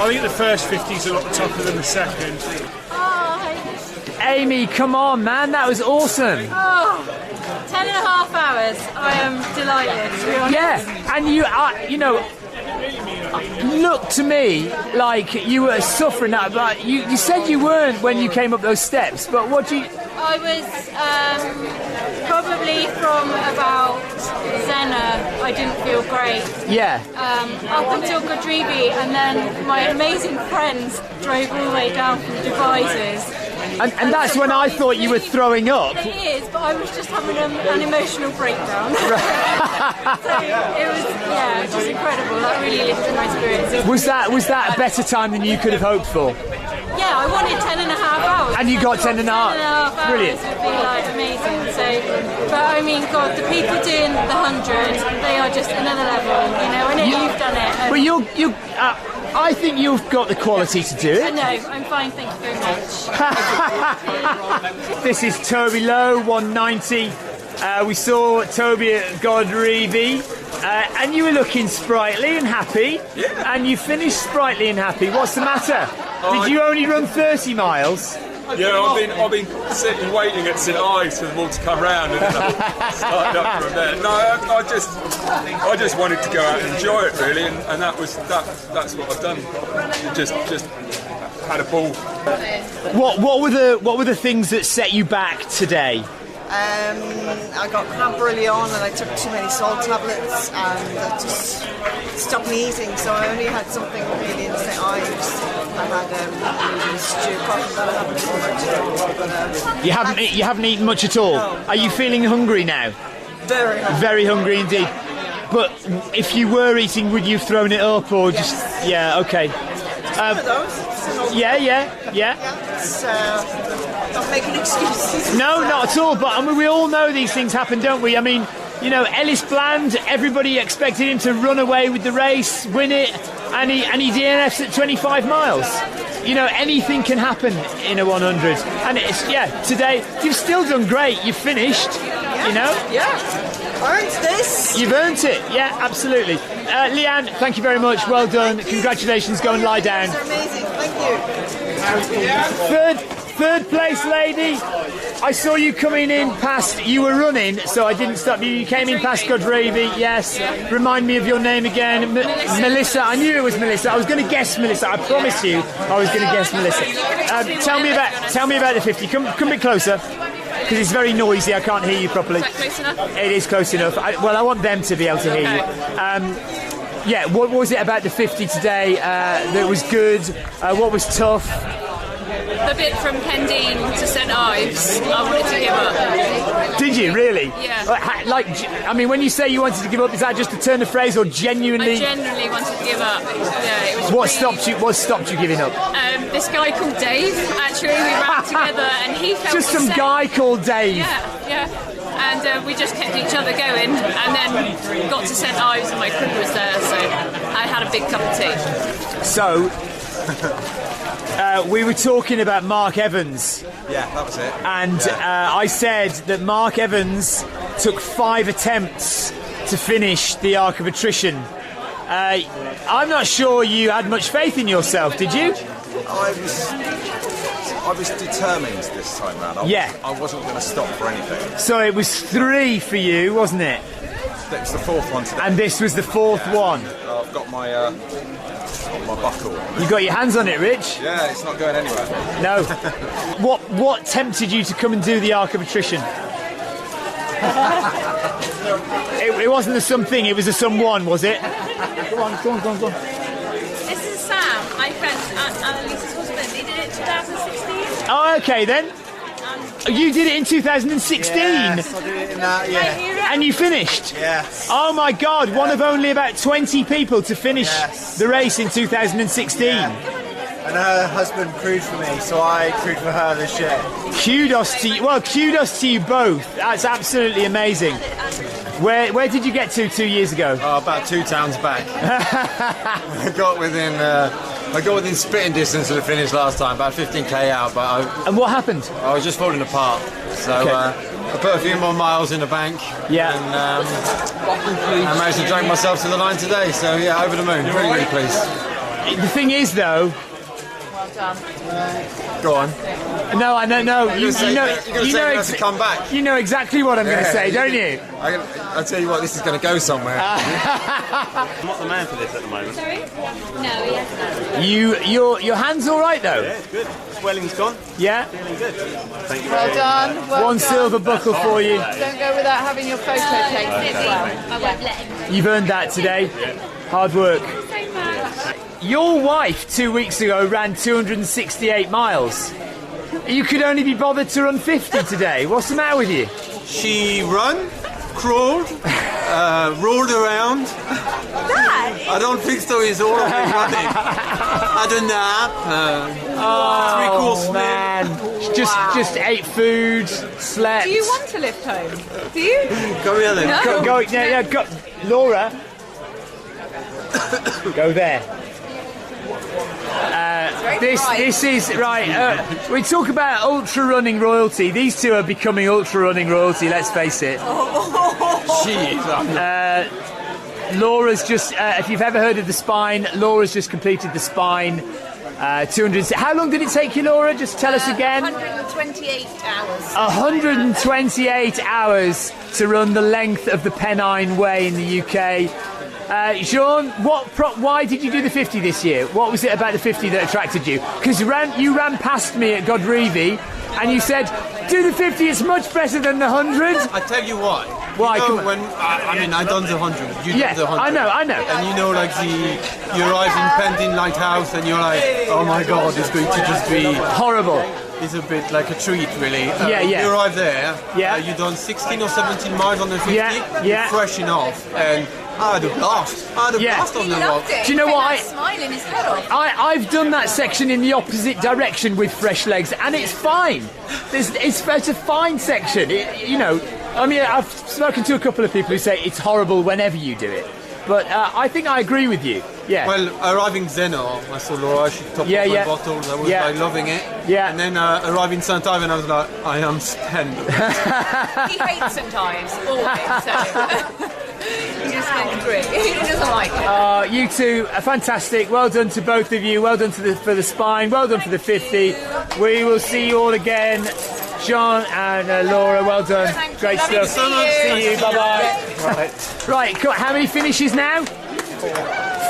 think the first 50 is a lot tougher than the second. Amy, come on, man, that was awesome. 10 and a half hours. I am delighted, to be honest. Yeah, and you know, looked to me like you were suffering that, but you said you weren't when you came up those steps, but what do you... I was probably from about Zena, I didn't feel great. Yeah. Up until Godrevy, and then my amazing friends drove all the way down from Devizes. And that's when I thought you were throwing up. It is, but I was just having an emotional breakdown. So it was just incredible. That really lifted my spirits. Was that a better time than you could have hoped for? Yeah, I wanted 10 and a half hours. And you got 10 and a half. 10 and a half hours. Brilliant. Would be like amazing. So, but I mean, God, the people doing the 100, they are just another level. You know, I know you've done it. But I think you've got the quality to do it. No, I'm fine, thank you very much. This is Toby Lowe, 190. We saw Toby at Godrevy, and you were looking sprightly and happy. Yeah. And you finished sprightly and happy. What's the matter? Did you only run 30 miles? Yeah, I've been sitting waiting at St Ives for them all to come round, and then I started up from there. No, I just wanted to go out and enjoy it really, and that's what I've done. Just had a ball. What were the things that set you back today? I got cramp early on, and I took too many salt tablets, and that just stopped me eating. So I only had something really in St Ives. I had stew coffee that I haven't eaten. You haven't eaten much at all. No. Are you feeling hungry now? Very hungry. Very hungry indeed. But if you were eating, would you have thrown it up, or just okay? One of those. Yeah. It's, not making excuses. No, not at all. But I mean, we all know these things happen, don't we? I mean, you know, Ellis Bland. Everybody expected him to run away with the race, win it, and he DNFs at 25 miles. You know, anything can happen in a 100. And it's today you've still done great. You've finished. You know. Yeah. Earned this. You've earned it. Yeah, absolutely. Leanne, thank you very much. Well done. Congratulations. Go and lie down. It's amazing. Thank you. Third place, lady. I saw you coming in past. You were running, so I didn't stop you. You came in past Godrevy. Yes. Remind me of your name again. Melissa. I knew it was Melissa. I was going to guess Melissa. I promised you I was going to guess Melissa. Tell me about the 50. Come a bit closer, because it's very noisy. I can't hear you properly. Is that close enough? It is close enough. I want them to be able to hear you. What was it about the 50 today that was good? What was tough? The bit from Pendeen to St Ives, I wanted to give up. Did you really? Yeah. Like, I mean, when you say you wanted to give up, is that just a turn of phrase or genuinely? I genuinely wanted to give up. Yeah, it was What stopped you giving up? This guy called Dave. Actually, we ran together, and he felt Just the some same. guy called Dave. Yeah. And we just kept each other going, and then got to St Ives, and my crew was there, so I had a big cup of tea. So, we were talking about Mark Evans. Yeah, that was it. And I said that Mark Evans took 5 attempts to finish the Arc of Attrition. I'm not sure you had much faith in yourself, did you? I was determined this time round. I wasn't going to stop for anything. So it was 3 for you, wasn't it? It was the 4th one today. And this was the 4th one. I've got my buckle. You got your hands on it, Rich? Yeah, it's not going anywhere. No. What tempted you to come and do the Arc of Attrition? It wasn't a some thing, it was a some one, was it? Go on. This is Sam, my friend, Annalise's husband. He did it in 2016. Oh, okay then. You did it in 2016? Yes, I did it in that, yeah. And you finished? Yes. Oh my God, one of only about 20 people to finish the race in 2016. Yeah. And her husband crewed for me, so I crewed for her this year. Kudos to you. Well, kudos to you both. That's absolutely amazing. Where did you get to 2 years ago? Oh, about 2 towns back. I got within spitting distance of the finish last time, about 15k out. And what happened? I was just falling apart. So I put a few more miles in the bank. Yeah. And I managed to drag myself to the line today. So yeah, over the moon. Really, really pleased. The thing is, though. Go on. No, I don't know. You know to come back. You know exactly what I'm going to say, don't you? I'll tell you what, this is going to go somewhere. I'm not the man for this at the moment. Sorry? No, he hasn't. Your hand's all right though. Yeah, it's good. Swelling's gone. Yeah. Feeling good. Thank you. Well done. Well One done. silver buckle for you. Don't go without having your photo taken as well. I won't let him. You've earned that today. Hard work. So much. Your wife 2 weeks ago ran 268 miles. You could only be bothered to run 50 today. What's the matter with you? She ran, crawled, rolled around. I don't think so. It's all of me running. Had a nap. 3-course meal. Man, just ate food, slept. Do you want to lift home? Do you? Come here then. No. Go, Laura. Go there. This is right. We talk about ultra running royalty. These two are becoming ultra running royalty. Let's face it. Laura's just. If you've ever heard of the spine, Laura's just completed the spine. 200. How long did it take you, Laura? Just tell us again. 128 hours. 128 hours to run the length of the Pennine Way in the UK. Sean, why did you do the 50 this year? What was it about the 50 that attracted you? Because you ran past me at Godrevy and you said, do the 50, it's much better than the 100. I tell you what. Why? You know, I done the 100. You done the 100. I know. And you know, like you arrive in Pendeen Lighthouse and you're like, oh my God, it's going to just be horrible. It's a bit like a treat, really. Yeah. You arrive there. Yeah. You done 16 or 17 miles on the 50. Yeah. You're freshen off and. I had a blast on the rock. Do you know what? Smiling his head off. I've done that section in the opposite direction with fresh legs, and it's fine. It's a fine section. I've spoken to a couple of people who say it's horrible whenever you do it, but I think I agree with you. Yeah. Well, arriving Zeno, I saw Laura. She topped up my bottles. I was like loving it. Yeah. And then arriving St Ives, I was like, I am spent. He hates St Ives, always. So. He just went through it. He doesn't like it. You two are fantastic. Well done to both of you. Well done for the spine. Well done for the 50. We will see you all again. John and Laura, well done. Great stuff. See you. Bye-bye. Right, how many finishes now?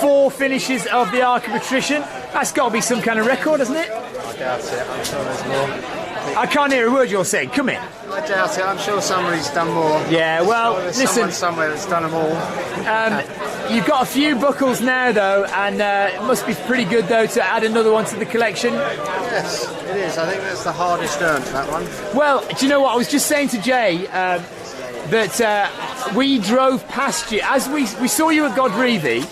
4 finishes of the Arc of Attrition. That's got to be some kind of record, hasn't it? I doubt it. I'm sure there's more. I can't hear a word you're saying. Come in. I doubt it. I'm sure somebody's done more. Yeah, well, there's listen. someone somewhere that's done them all. You've got a few buckles now, though, and it must be pretty good, though, to add another one to the collection. Yes, it is. I think that's the hardest earned, that one. Well, do you know what? I was just saying to Jay that we drove past you. As we saw you at Godrevy,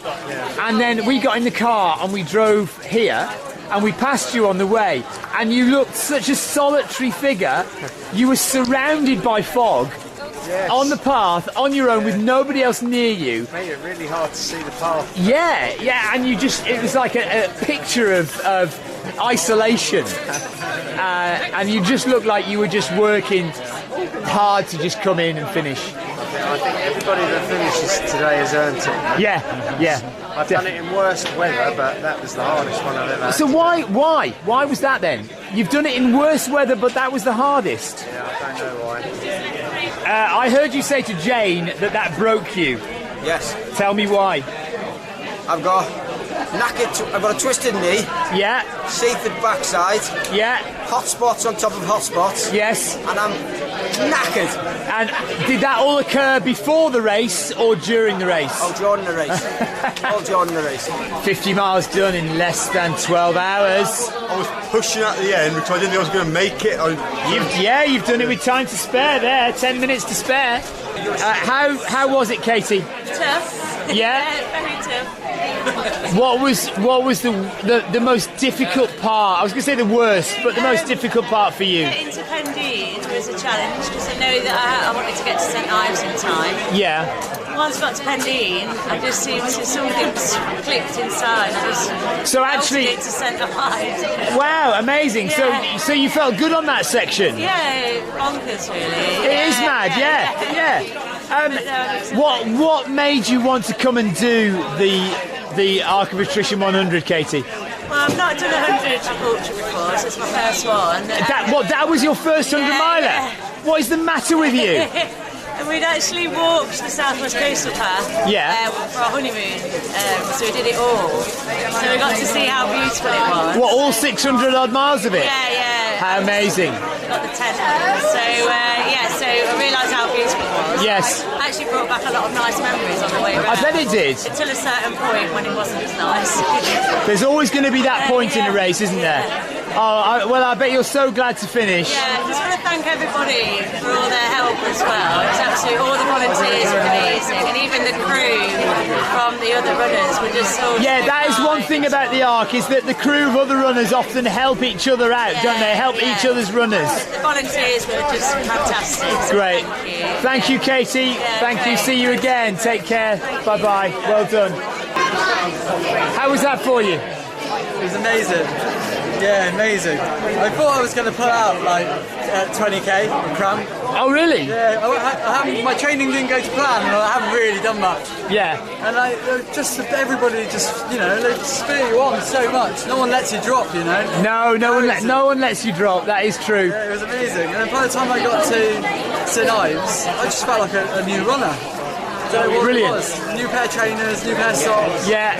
and then we got in the car and we drove here, and we passed you on the way, and you looked such a solitary figure. You were surrounded by fog. Yes. On the path, on your own, with nobody else near you. Made it really hard to see the path. Yeah, and it was like a picture of isolation. And you just looked like you were just working hard to just come in and finish. I think everybody that finishes today has earned it. Man. Yeah. I've done it in worse weather, but that was the hardest one I've ever had. So why was that then? You've done it in worse weather, but that was the hardest. Yeah, I don't know why. I heard you say to Jane that broke you. Yes. Tell me why. I've got I've got a twisted knee. Yeah. Seaford backside. Yeah. Hot spots on top of hot spots. Yes. And I'm knackered. And did that all occur before the race or during the race? Oh, during the race. All during the race. 50 miles done in less than 12 hours. I was pushing at the end because I didn't think I was going to make it. You've done it with time to spare there. 10 minutes to spare. How was it, Katie? Tough. Yeah? Very tough. What was the most difficult part? I was going to say the worst, but the most difficult part for you? Getting to Pendeen was a challenge because I know that I wanted to get to St Ives in time. Yeah. Once I got to Pendeen, I just seemed to something clicked inside. So actually, get to St Ives. Wow, amazing! Yeah. So you felt good on that section? Yeah, bonkers really. It is mad. Yeah. What made you want to come and do the Arc of Attrition 100, Katie? Well, I've not done 100 ultra before, so it's my first one. That was your first 100 miler? Yeah. What is the matter with you? And we'd actually walked the South West Coastal Path for our honeymoon, so we did it all. So we got to see how beautiful it was. What, all 600 odd miles of it? Yeah. How amazing. Got the tent. So I realised how beautiful it was. Yes. Actually brought back a lot of nice memories on the way around. I bet it did. Until a certain point when it wasn't as nice. There's always going to be that point in a race, isn't there? Oh, I bet you're so glad to finish. Yeah, I just want to thank everybody for all their help as well. It's absolutely all the volunteers were amazing, and even the crew from the other runners were just so. Yeah, that is one thing about the Arc, is that the crew of other runners often help each other out, don't they? Help each other's runners. The volunteers were just fantastic. So great. Thank you, Katie. Thank you. See you again. Take care. Bye bye. Well done. How was that for you? It was amazing. Yeah, amazing. I thought I was going to put out like 20k cramp. Oh, really? Yeah, I haven't, my training didn't go to plan, and I haven't really done much. Yeah. And everybody just, they spur you on so much. No one lets you drop, No one lets you drop. That is true. Yeah, it was amazing. And then by the time I got to St Ives, I just felt like a new runner. Brilliant. It was. New pair of trainers, new pair of socks. Yeah.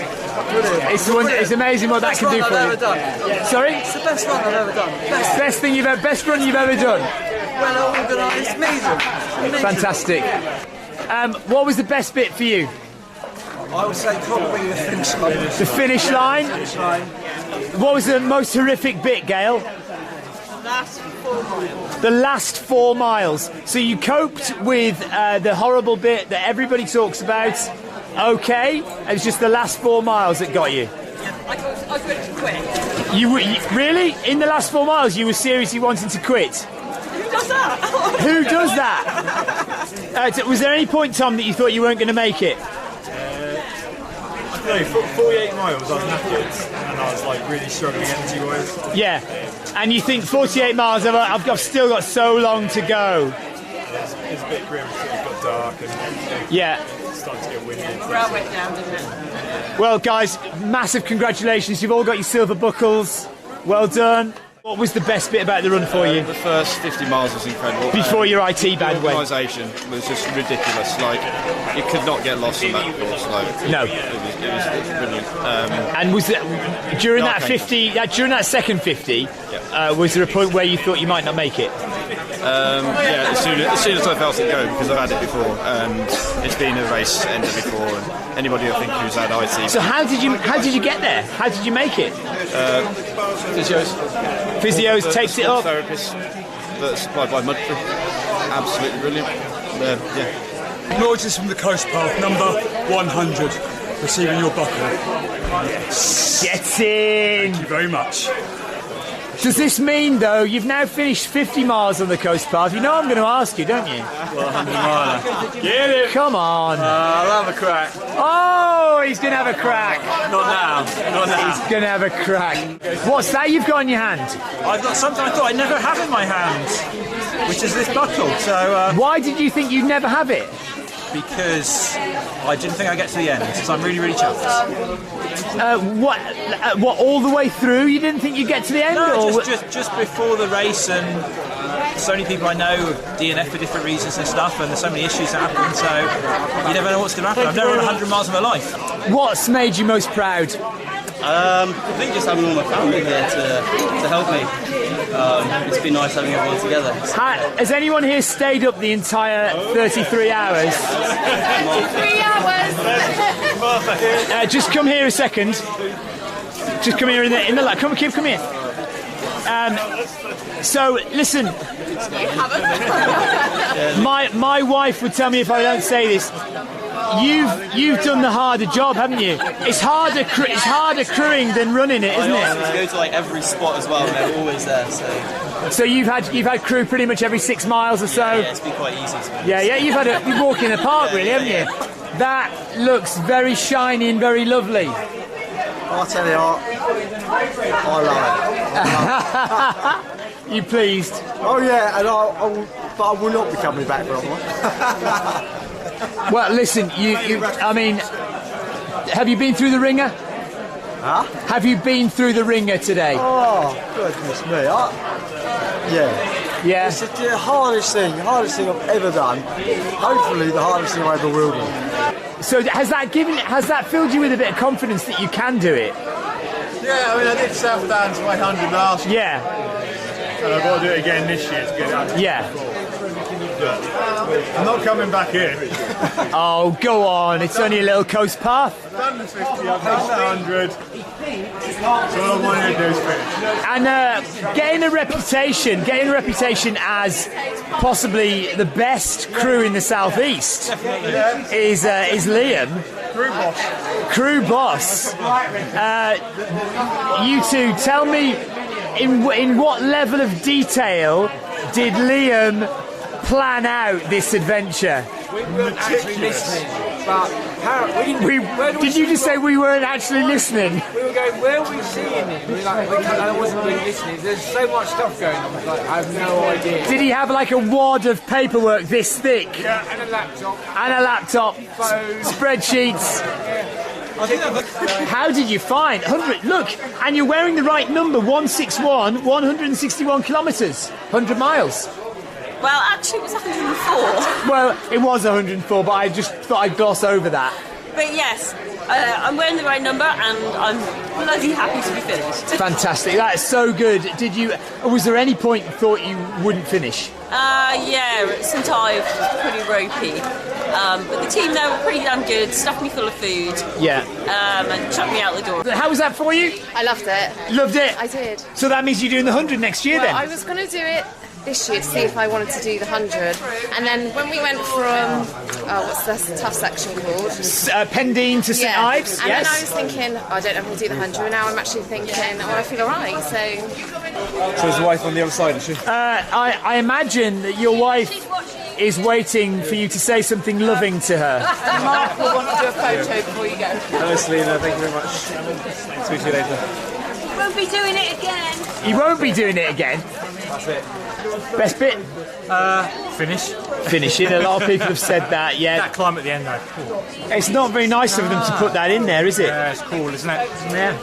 Brilliant. It's amazing what that can do for you. Best run I've ever done. Sorry? It's the best run I've ever done. Best run you've ever done. Well organised, amazing. Fantastic. What was the best bit for you? I would say probably the finish line. The finish line? What was the most horrific bit, Gail? Last 4 miles. The last 4 miles. So you coped with the horrible bit that everybody talks about. Okay, it was just the last 4 miles that got you. I got to quit. You really? In the last 4 miles, you were seriously wanting to quit? Who does that? Who does that? Was there any point, Tom, that you thought you weren't going to make it? I don't know, 48 miles I was knackered, and I was like really struggling energy-wise. Yeah, and you think 48 miles, I've still got so long to go. It's a bit grim because it got dark and yeah. It's starting to get windy. Morale went down, didn't it? Well, guys, massive congratulations. You've all got your silver buckles. Well done. What was the best bit about the run for you? The first 50 miles was incredible. Before your IT band went? The organisation was just ridiculous. Like, you could not get lost on that course. Like, no. It was brilliant. And was it during that 50? During that second 50, was there a point where you thought you might not make it? Yeah, as soon as I felt it go, because I've had it before, and it's been a race ender before, and anybody I think who's had IT. So how did you get there? How did you make it? Physios takes it up. Therapists that's supplied by MudCrew. Absolutely brilliant. Yeah. Noises from the coast path, number 100, receiving your buckle. Yes. Get in. Thank you very much. Does this mean, though, you've now finished 50 miles on the coast path? You know I'm going to ask you, don't you? Well, 100 miler. Get it! Come on. I'll have a crack. Oh, he's going to have a crack. Not now. Not now. He's going to have a crack. What's that you've got in your hand? I've got something I thought I'd never have in my hand, which is this buckle. So. Why did you think you'd never have it? Because I didn't think I'd get to the end, so I'm really, really chuffed. What, all the way through? You didn't think you'd get to the end? No, just before the race, and so many people I know DNF for different reasons and stuff, and there's so many issues that happen, so you never know what's going to happen. I've never run 100 miles in my life. What's made you most proud? I think just having all my family here to help me. It's been nice having everyone together. Has anyone here stayed up the entire 33 hours? 33 hours! Just come here a second. Just come here in the light. Come here. So listen. My wife would tell me if I don't say this. You've done the harder job, haven't you? It's harder crewing than running it, isn't it? I go to like every spot as well, and they're always there. So you've had crew pretty much every 6 miles or so. Yeah, it's been quite easy. Yeah. You walk in the park, really, haven't you? That looks very shiny and very lovely. I tell you, I love it. You pleased? Oh yeah, and but I will not be coming back for one. Well, listen, I mean, have you been through the ringer? Huh? Have you been through the ringer today? Oh, goodness me. Yeah. It's the hardest thing I've ever done. Hopefully the hardest thing I ever will do. So has that filled you with a bit of confidence that you can do it? Yeah, I mean, I did South Downs 100 last year. Yeah. And I've got to do it again this year to get it out. Yeah. I'm not coming back here. Oh, go on. It's only a little coast path. I've done the 50, I've done the 100. So all I wanted to do is finish. And getting a reputation as possibly the best crew in the southeast is Liam. Crew boss. You two, tell me in what level of detail did Liam plan out this adventure? We weren't actually listening, but did you just say we weren't actually listening? We were going, where are we seeing it? I wasn't really listening. There's so much stuff going on. I have no idea. Did he have like a wad of paperwork this thick? Yeah, and a laptop. Phone. Spreadsheets. How did you find 100? Look, and you're wearing the right number, 161, 161 kilometres, 100 miles. Well, actually, it was 104. Well, it was 104, but I just thought I'd gloss over that. But yes, I'm wearing the right number, and I'm bloody happy to be finished. Fantastic, that is so good. Was there any point you thought you wouldn't finish? Yeah, St Ives was pretty ropey. But the team there were pretty damn good, stuffed me full of food. Yeah. And chucked me out the door. How was that for you? I loved it. Loved it? I did. So that means you're doing the 100 next year then? I was going to do it this year to see if I wanted to do the 100, and then when we went from what's this tough section called? Pendeen to St Ives. And then I was thinking, I don't know if I'll do the 100, and now I'm actually thinking, I feel alright. So is the wife on the other side, is she? I imagine that your wife is waiting for you to say something loving to her. Mark will want to do a photo before you go. Hello, Selena. Thank you very much. Speak to you later. Won't be doing it again. He won't be doing it again. That's it. Best bit? Finish. Finishing. A lot of people have said that, yeah. That climb at the end, though. Cool. It's not very nice of them to put that in there, is it? Yeah, it's cool, isn't it? Yeah.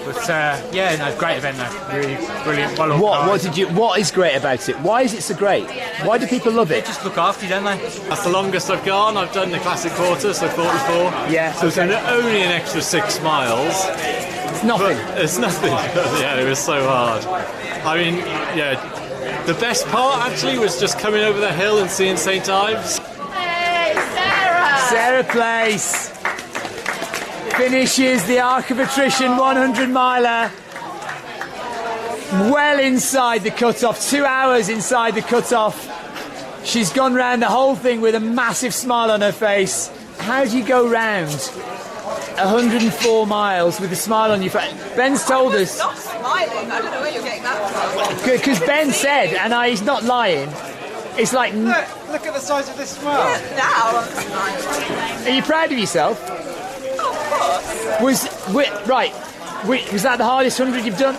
But great event, though. Really brilliant. Well What is great about it? Why is it so great? Why do people love it? They just look after you, don't they? That's the longest I've gone. I've done the classic quarter, so 44. Yeah. So it's only an extra 6 miles. It's nothing. It's nothing. Yeah, it was so hard. I mean, yeah. The best part actually was just coming over the hill and seeing St. Ives. Hey, Sarah! Sarah Place finishes the Arc of Attrition 100 miler well inside the cut-off, 2 hours inside the cut-off. She's gone round the whole thing with a massive smile on her face. How do you go round 104 miles with a smile on your face? Ben's told us. Stop smiling. I don't know where you're getting that from. Because Ben said, and he's not lying, it's like... Look at the size of this smile. Yeah, now I'm smiling. Are you proud of yourself? Oh, of course. Was that the hardest 100 you've done?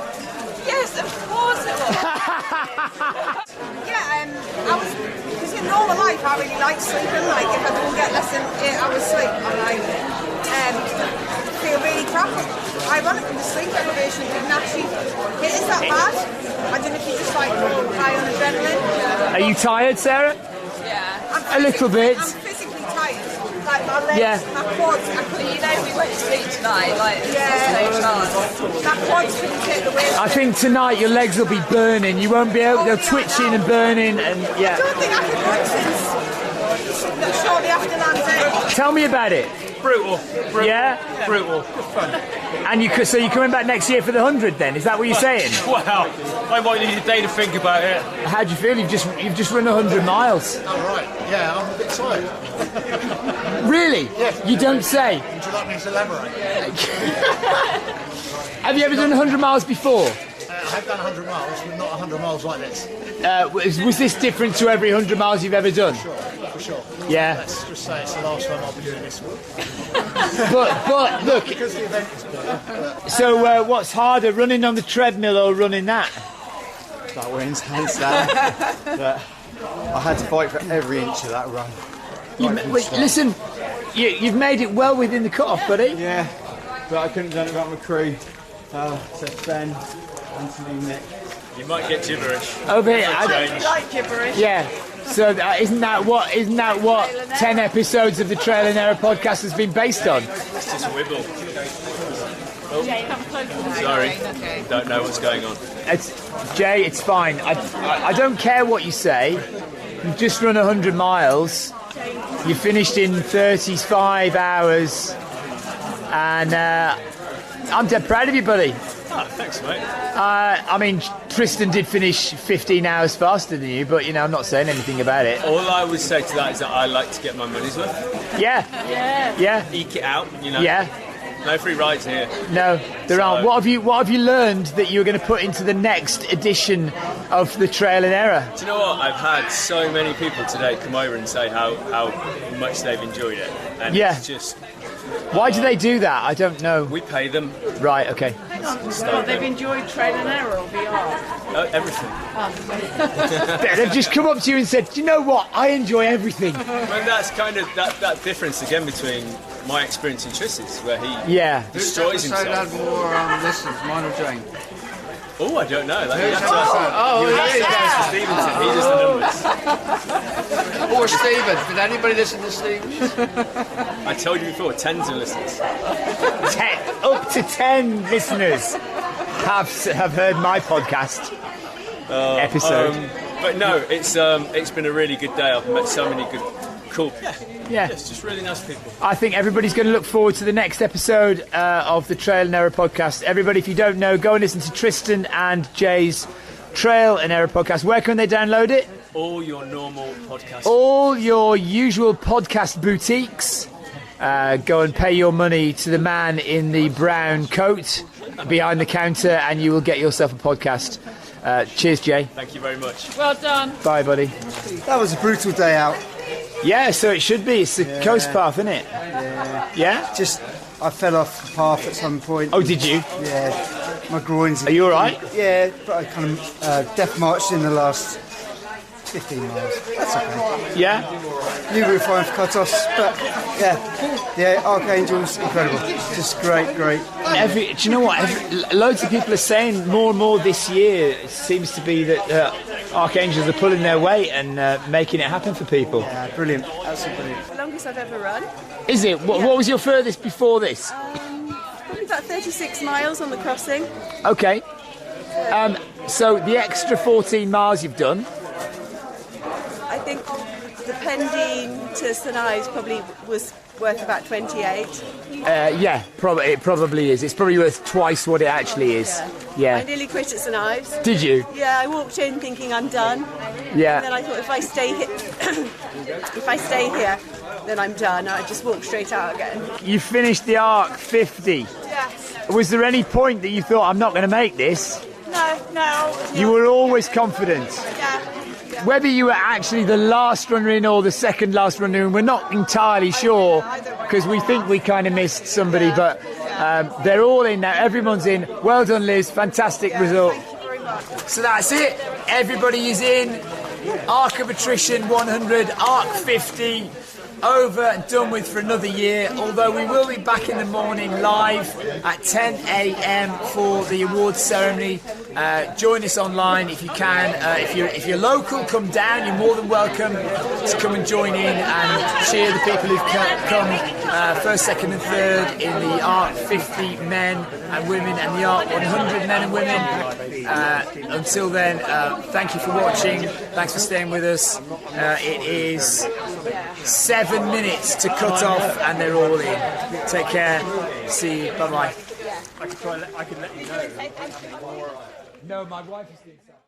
Yes, of course it was. Yeah, I was, because in normal life I really like sleeping, like if I don't get less than 8 hours sleep, I'm like, feel really crap. Ironically, the sleep deprivation didn't actually hit us that bad. I don't know if you just like go high on adrenaline. Are you tired, Sarah? Yeah. A little bit. I'm physically tired. Like my legs, Yeah. my quads, I couldn't, you know, we went to sleep tonight, like, Yeah. no chance. My quads couldn't take the weight. I think tonight your legs will be burning. You won't be able. They'll twitching and burning, and I yeah. don't think I can work since shortly after Land's Tell me about it. Brutal. Yeah. Brutal. Good fun. And so you're coming back next year for the 100 then? Is that what you're saying? Wow. I might need a day to think about it. How do you feel? You've just run 100 miles. All right. Yeah, I'm a bit tired. Really? Yes. You don't say. Would you like me to elaborate? Have you ever done 100 miles before? I have done 100 miles, but not 100 miles like this. Was this different to every 100 miles you've ever done? For sure. Yeah. Let's just say it's the last time I'll be doing this one. But look. Because the event is better. So what's harder, running on the treadmill or running that? That wins, hands down. But I had to fight for every inch of that run. Listen, you've made it well within the cut-off, buddy. Yeah, but I couldn't have done it without MudCrew. So Ben, Anthony, Nick. You might get gibberish. Over here, I like gibberish. yeah. So isn't that what 10 episodes of the Trail and Error podcast has been based on? It's just a wibble. Jay, come closer. Sorry. Don't know what's going on. Jay, it's fine. I don't care what you say. You've just run 100 miles. You finished in 35 hours. And I'm dead proud of you, buddy. Oh, thanks, mate. I mean, Tristan did finish 15 hours faster than you, but, I'm not saying anything about it. All I would say to that is that I like to get my money's worth. Yeah. Yeah. Eke it out, Yeah. No free rides here. No, there aren't. What have you learned that you're going to put into the next edition of the Trail and Error? Do you know what? I've had so many people today come over and say how much they've enjoyed it. And it's just... Why do they do that? I don't know. We pay them. Right, okay. Well, they've enjoyed Trail and Error or VR? Everything. They've just come up to you and said, do you know what? I enjoy everything. And that's kind of that difference again between my experience in Tristan's, where he destroys himself. Had more listeners, mine or Jane? Oh, I don't know. Like, Stevenson. He does the numbers. Or Stephen. Did anybody listen to Stephen? I told you before, tens of listeners. Up to 10 listeners have heard my podcast episode. But no, it's been a really good day. I've met so many good, cool. Yeah. It's just really nice people. I think everybody's going to look forward to the next episode of the Trail and Error podcast. Everybody, if you don't know, go and listen to Tristan and Jay's Trail and Error podcast. Where can they download it? All your normal podcasts. All your usual podcast boutiques. Go and pay your money to the man in the brown coat behind the counter and you will get yourself a podcast. Cheers, Jay. Thank you very much. Well done. Bye, buddy. That was a brutal day out. Yeah, so it should be. It's the coast path, isn't it? Yeah? Just, I fell off the path at some point. Oh, did you? Yeah. My groins. Are you all right? Yeah, but I kind of death marched in the last 15 miles. That's okay. Yeah? New route 5 cut-offs, but yeah, Archangel's incredible. Just great. Do you know what? Loads of people are saying more and more this year. It seems to be that Archangels are pulling their weight and making it happen for people. Yeah, brilliant. Absolutely brilliant. The longest I've ever run. Is it? What was your furthest before this? Probably about 36 miles on the crossing. Okay. So the extra 14 miles you've done. I think the Pendeen to St Ives probably was worth about 28. Yeah, it probably is. It's probably worth twice what it actually is. Yeah. I nearly quit at St Ives. Did you? Yeah, I walked in thinking I'm done. Yeah. And then I thought if I stay here, then I'm done. I just walked straight out again. You finished the Arc 50. Yes. Was there any point that you thought, I'm not going to make this? No. You were always confident. Yeah. Whether you were actually the last runner in or the second last runner in, we're not entirely sure because we think we kind of missed somebody, but they're all in now. Everyone's in. Well done, Liz. Fantastic result. Thank you very much. So that's it. Everybody is in. Arc of Attrition 100, Arc 50. Over and done with for another year, although we will be back in the morning live at 10 a.m. for the awards ceremony. Join us online if you can. If you're local, come down. You're more than welcome to come and join in and cheer the people who've come first, second and third in the Arc 50 men and women and the Arc 100 men and women. Until then, thank you for watching. Thanks for staying with us. It is 7 minutes to cut off and they're all in. Take care. See you. Bye bye. I can let you know. No, my wife is doing something.